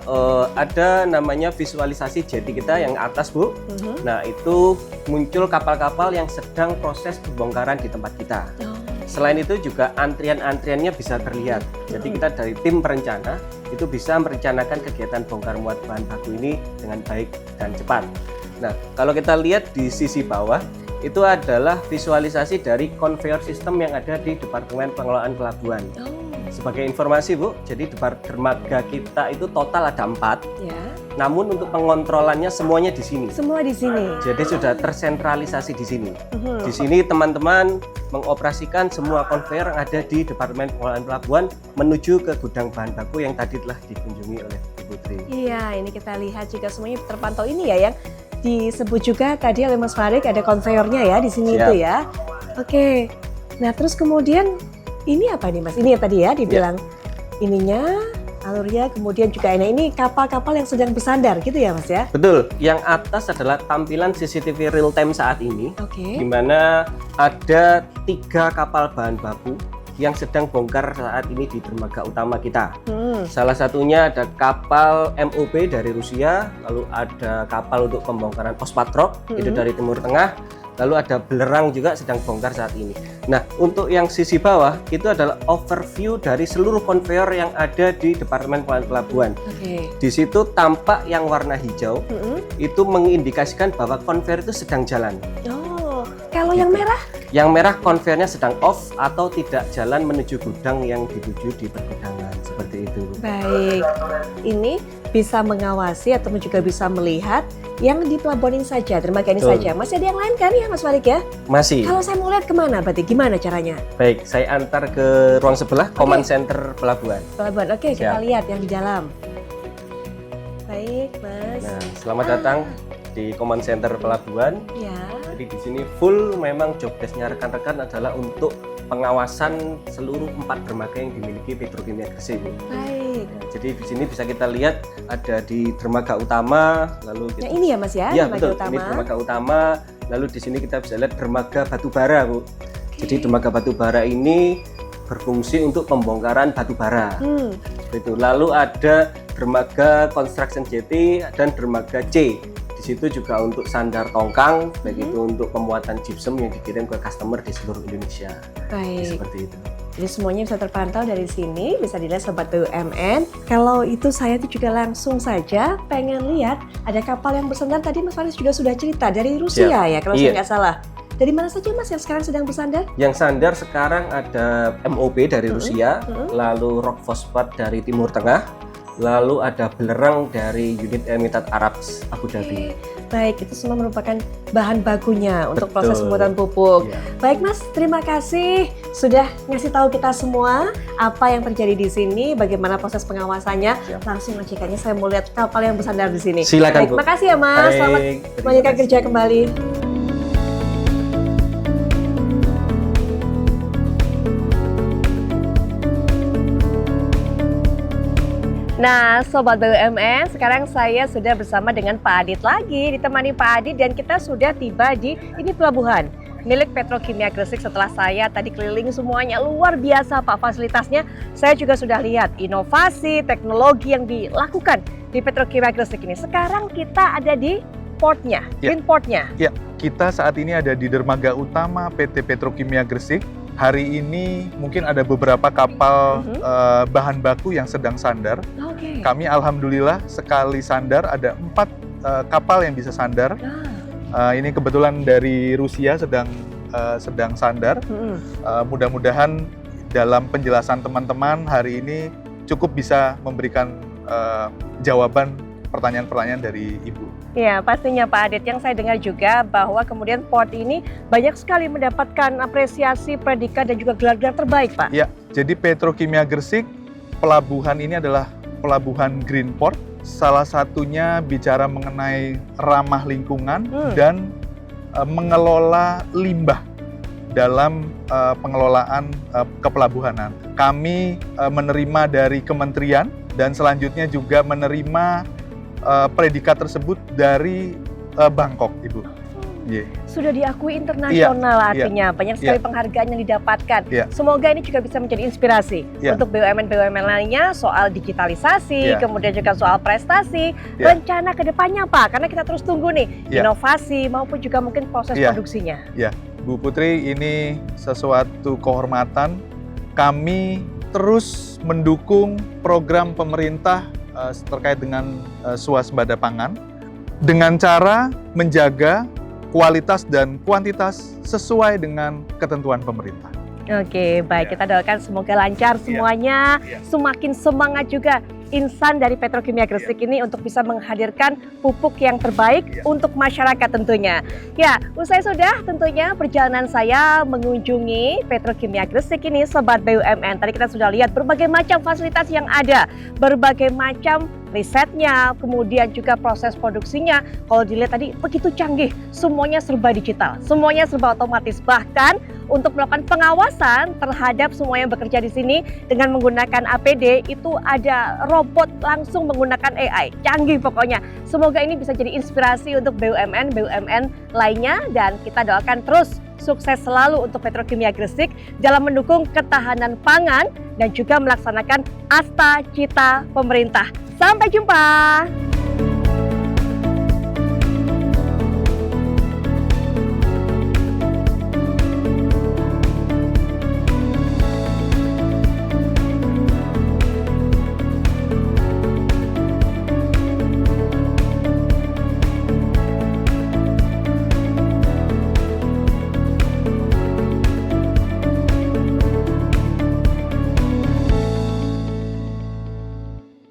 [SPEAKER 9] ada namanya visualisasi jeti kita yang atas, Bu. Nah, itu muncul kapal-kapal yang sedang proses pembongkaran di tempat kita. Selain itu juga antrian-antriannya bisa terlihat. Jadi kita dari tim perencana itu bisa merencanakan kegiatan bongkar muat bahan baku ini dengan baik dan cepat. Nah, kalau kita lihat di sisi bawah, itu adalah visualisasi dari conveyor system yang ada di Departemen Pengelolaan Pelabuhan. Sebagai informasi, Bu, jadi dermaga kita itu total ada 4.
[SPEAKER 1] Ya.
[SPEAKER 9] Namun untuk pengontrolannya semuanya di sini.
[SPEAKER 1] Semua di sini.
[SPEAKER 9] Jadi sudah tersentralisasi di sini. Di sini teman-teman mengoperasikan semua konveyor yang ada di Departemen Pengelolaan Pelabuhan menuju ke gudang bahan baku yang tadi telah dikunjungi oleh Bu Putri.
[SPEAKER 1] Iya, ini kita lihat juga semuanya terpantau ini ya, yang disebut juga tadi oleh Mas Farid ada konveyornya ya di sini.
[SPEAKER 9] Siap.
[SPEAKER 1] Itu ya. Oke. Nah, terus kemudian ini apa nih Mas? Ini ya tadi ya dibilang ininya, alurnya, kemudian juga ini kapal-kapal yang sedang bersandar gitu ya Mas ya?
[SPEAKER 9] Betul. Yang atas adalah tampilan CCTV real time saat ini.
[SPEAKER 1] Oke.
[SPEAKER 9] Di mana ada 3 kapal bahan baku yang sedang bongkar saat ini di dermaga utama kita. Salah satunya ada kapal MOB dari Rusia, lalu ada kapal untuk pembongkaran Ospatrok itu dari Timur Tengah. Lalu ada belerang juga sedang bongkar saat ini. Nah, untuk yang sisi bawah itu adalah overview dari seluruh konveyor yang ada di Departemen Pengelolaan Pelabuhan. Di situ tampak yang warna hijau itu mengindikasikan bahwa konveyor itu sedang jalan.
[SPEAKER 1] Oh, kalau yang merah?
[SPEAKER 9] Yang merah konveyornya sedang off atau tidak jalan menuju gudang yang dituju di pergudangan, seperti itu.
[SPEAKER 1] Baik, ini bisa mengawasi atau juga bisa melihat yang di pelabuhan ini saja, dermaga ini saja. Masih ada yang lain kan ya Mas Farid ya?
[SPEAKER 9] Masih.
[SPEAKER 1] Kalau saya mau lihat kemana berarti gimana caranya?
[SPEAKER 9] Baik, saya antar ke ruang sebelah, Command Center Pelabuhan.
[SPEAKER 1] Pelabuhan, oke, kita
[SPEAKER 9] Siap.
[SPEAKER 1] lihat yang di dalam. Baik Mas.
[SPEAKER 9] Nah, selamat datang di Command Center Pelabuhan.
[SPEAKER 1] Ya.
[SPEAKER 9] Jadi di sini full memang job desk-nya rekan-rekan adalah untuk pengawasan seluruh 4 dermaga yang dimiliki Petrokimia Gresik.
[SPEAKER 1] Baik.
[SPEAKER 9] Nah, jadi di sini bisa kita lihat ada di dermaga utama, lalu kita,
[SPEAKER 1] Yang ini ya Mas ya,
[SPEAKER 9] ya
[SPEAKER 1] dermaga
[SPEAKER 9] betul,
[SPEAKER 1] utama.
[SPEAKER 9] ini dermaga utama. Lalu di sini kita bisa lihat dermaga batubara, Bu. Jadi dermaga batubara ini berfungsi untuk pembongkaran batubara. Itu. Lalu ada dermaga construction jetty dan dermaga C. Di situ juga untuk sandar tongkang, baik itu untuk pemuatan gypsum yang dikirim ke customer di seluruh Indonesia.
[SPEAKER 1] Baik.
[SPEAKER 9] Seperti itu.
[SPEAKER 1] Jadi semuanya bisa terpantau dari sini, bisa dilihat Sobat BUMN. Kalau itu saya tuh juga langsung saja pengen lihat ada kapal yang bersandar, tadi Mas Faris juga sudah cerita dari Rusia ya, kalau saya nggak salah. Dari mana saja Mas yang sekarang sedang bersandar?
[SPEAKER 9] Yang sandar sekarang ada MOB dari Rusia, lalu Rock Phosphat dari Timur Tengah, lalu ada belerang dari unit Emirat Arab Abu Dhabi.
[SPEAKER 1] Baik, itu semua merupakan bahan bakunya untuk
[SPEAKER 9] Betul.
[SPEAKER 1] proses pembuatan pupuk.
[SPEAKER 9] Iya.
[SPEAKER 1] Baik Mas, terima kasih sudah ngasih tahu kita semua apa yang terjadi di sini, bagaimana proses pengawasannya.
[SPEAKER 9] Siap.
[SPEAKER 1] Langsung ajakannya saya mau lihat kapal yang bersandar di sini.
[SPEAKER 9] Silakan,
[SPEAKER 1] Baik,
[SPEAKER 9] Bu.
[SPEAKER 1] makasih ya Mas.
[SPEAKER 9] Baik,
[SPEAKER 1] Selamat
[SPEAKER 9] terima
[SPEAKER 1] melanjutkan
[SPEAKER 9] kasih.
[SPEAKER 1] kerja kembali. Nah, Sobat BUMN, sekarang saya sudah bersama dengan Pak Adit lagi, ditemani Pak Adit, dan kita sudah tiba di ini pelabuhan milik Petrokimia Gresik. Setelah saya tadi keliling semuanya, luar biasa Pak fasilitasnya. Saya juga sudah lihat inovasi, teknologi yang dilakukan di Petrokimia Gresik ini. Sekarang kita ada di portnya, Green Portnya.
[SPEAKER 2] Ya, kita saat ini ada di dermaga utama PT Petrokimia Gresik. Hari ini mungkin ada beberapa kapal bahan baku yang sedang sandar.
[SPEAKER 1] Oke.
[SPEAKER 2] Kami alhamdulillah sekali sandar ada 4 kapal yang bisa sandar. Ini kebetulan dari Rusia sedang sandar. Mudah-mudahan dalam penjelasan teman-teman hari ini cukup bisa memberikan jawaban pertanyaan-pertanyaan dari Ibu.
[SPEAKER 1] Ya, pastinya Pak Adit. Yang saya dengar juga bahwa kemudian port ini banyak sekali mendapatkan apresiasi, predikat, dan juga gelar-gelar terbaik, Pak.
[SPEAKER 2] Ya, jadi Petrokimia Gresik, pelabuhan ini adalah pelabuhan Green Port. Salah satunya bicara mengenai ramah lingkungan dan mengelola limbah dalam pengelolaan kepelabuhanan. Kami menerima dari kementerian dan selanjutnya juga menerima predikat tersebut dari Bangkok, Ibu. Iya.
[SPEAKER 1] sudah diakui internasional
[SPEAKER 2] Iya,
[SPEAKER 1] artinya banyak sekali
[SPEAKER 2] iya.
[SPEAKER 1] penghargaan yang didapatkan.
[SPEAKER 2] Iya.
[SPEAKER 1] Semoga ini juga bisa menjadi inspirasi
[SPEAKER 2] Iya.
[SPEAKER 1] untuk BUMN-BUMN lainnya soal digitalisasi,
[SPEAKER 2] Iya.
[SPEAKER 1] kemudian juga soal prestasi,
[SPEAKER 2] Iya.
[SPEAKER 1] rencana ke depannya Pak, karena kita terus tunggu nih
[SPEAKER 2] Iya.
[SPEAKER 1] inovasi maupun juga mungkin proses
[SPEAKER 2] Iya.
[SPEAKER 1] produksinya.
[SPEAKER 2] Bu Putri, ini sesuatu kehormatan. Kami terus mendukung program pemerintah terkait dengan swasembada pangan dengan cara menjaga kualitas dan kuantitas sesuai dengan ketentuan pemerintah.
[SPEAKER 1] Oke, baik. Kita doakan semoga lancar semuanya. Semakin semangat juga insan dari Petrokimia Gresik ini untuk bisa menghadirkan pupuk yang terbaik untuk masyarakat tentunya. Ya, usai sudah tentunya perjalanan saya mengunjungi Petrokimia Gresik ini, Sobat BUMN. Tadi kita sudah lihat berbagai macam fasilitas yang ada, berbagai macam risetnya, kemudian juga proses produksinya. Kalau dilihat tadi begitu canggih, semuanya serba digital, semuanya serba otomatis. Bahkan untuk melakukan pengawasan terhadap semua yang bekerja di sini dengan menggunakan APD itu ada robot langsung menggunakan AI. Canggih pokoknya. Semoga ini bisa jadi inspirasi untuk BUMN lainnya dan kita doakan terus sukses selalu untuk Petrokimia Gresik dalam mendukung ketahanan pangan dan juga melaksanakan Asta Cita Pemerintah. Sampai jumpa.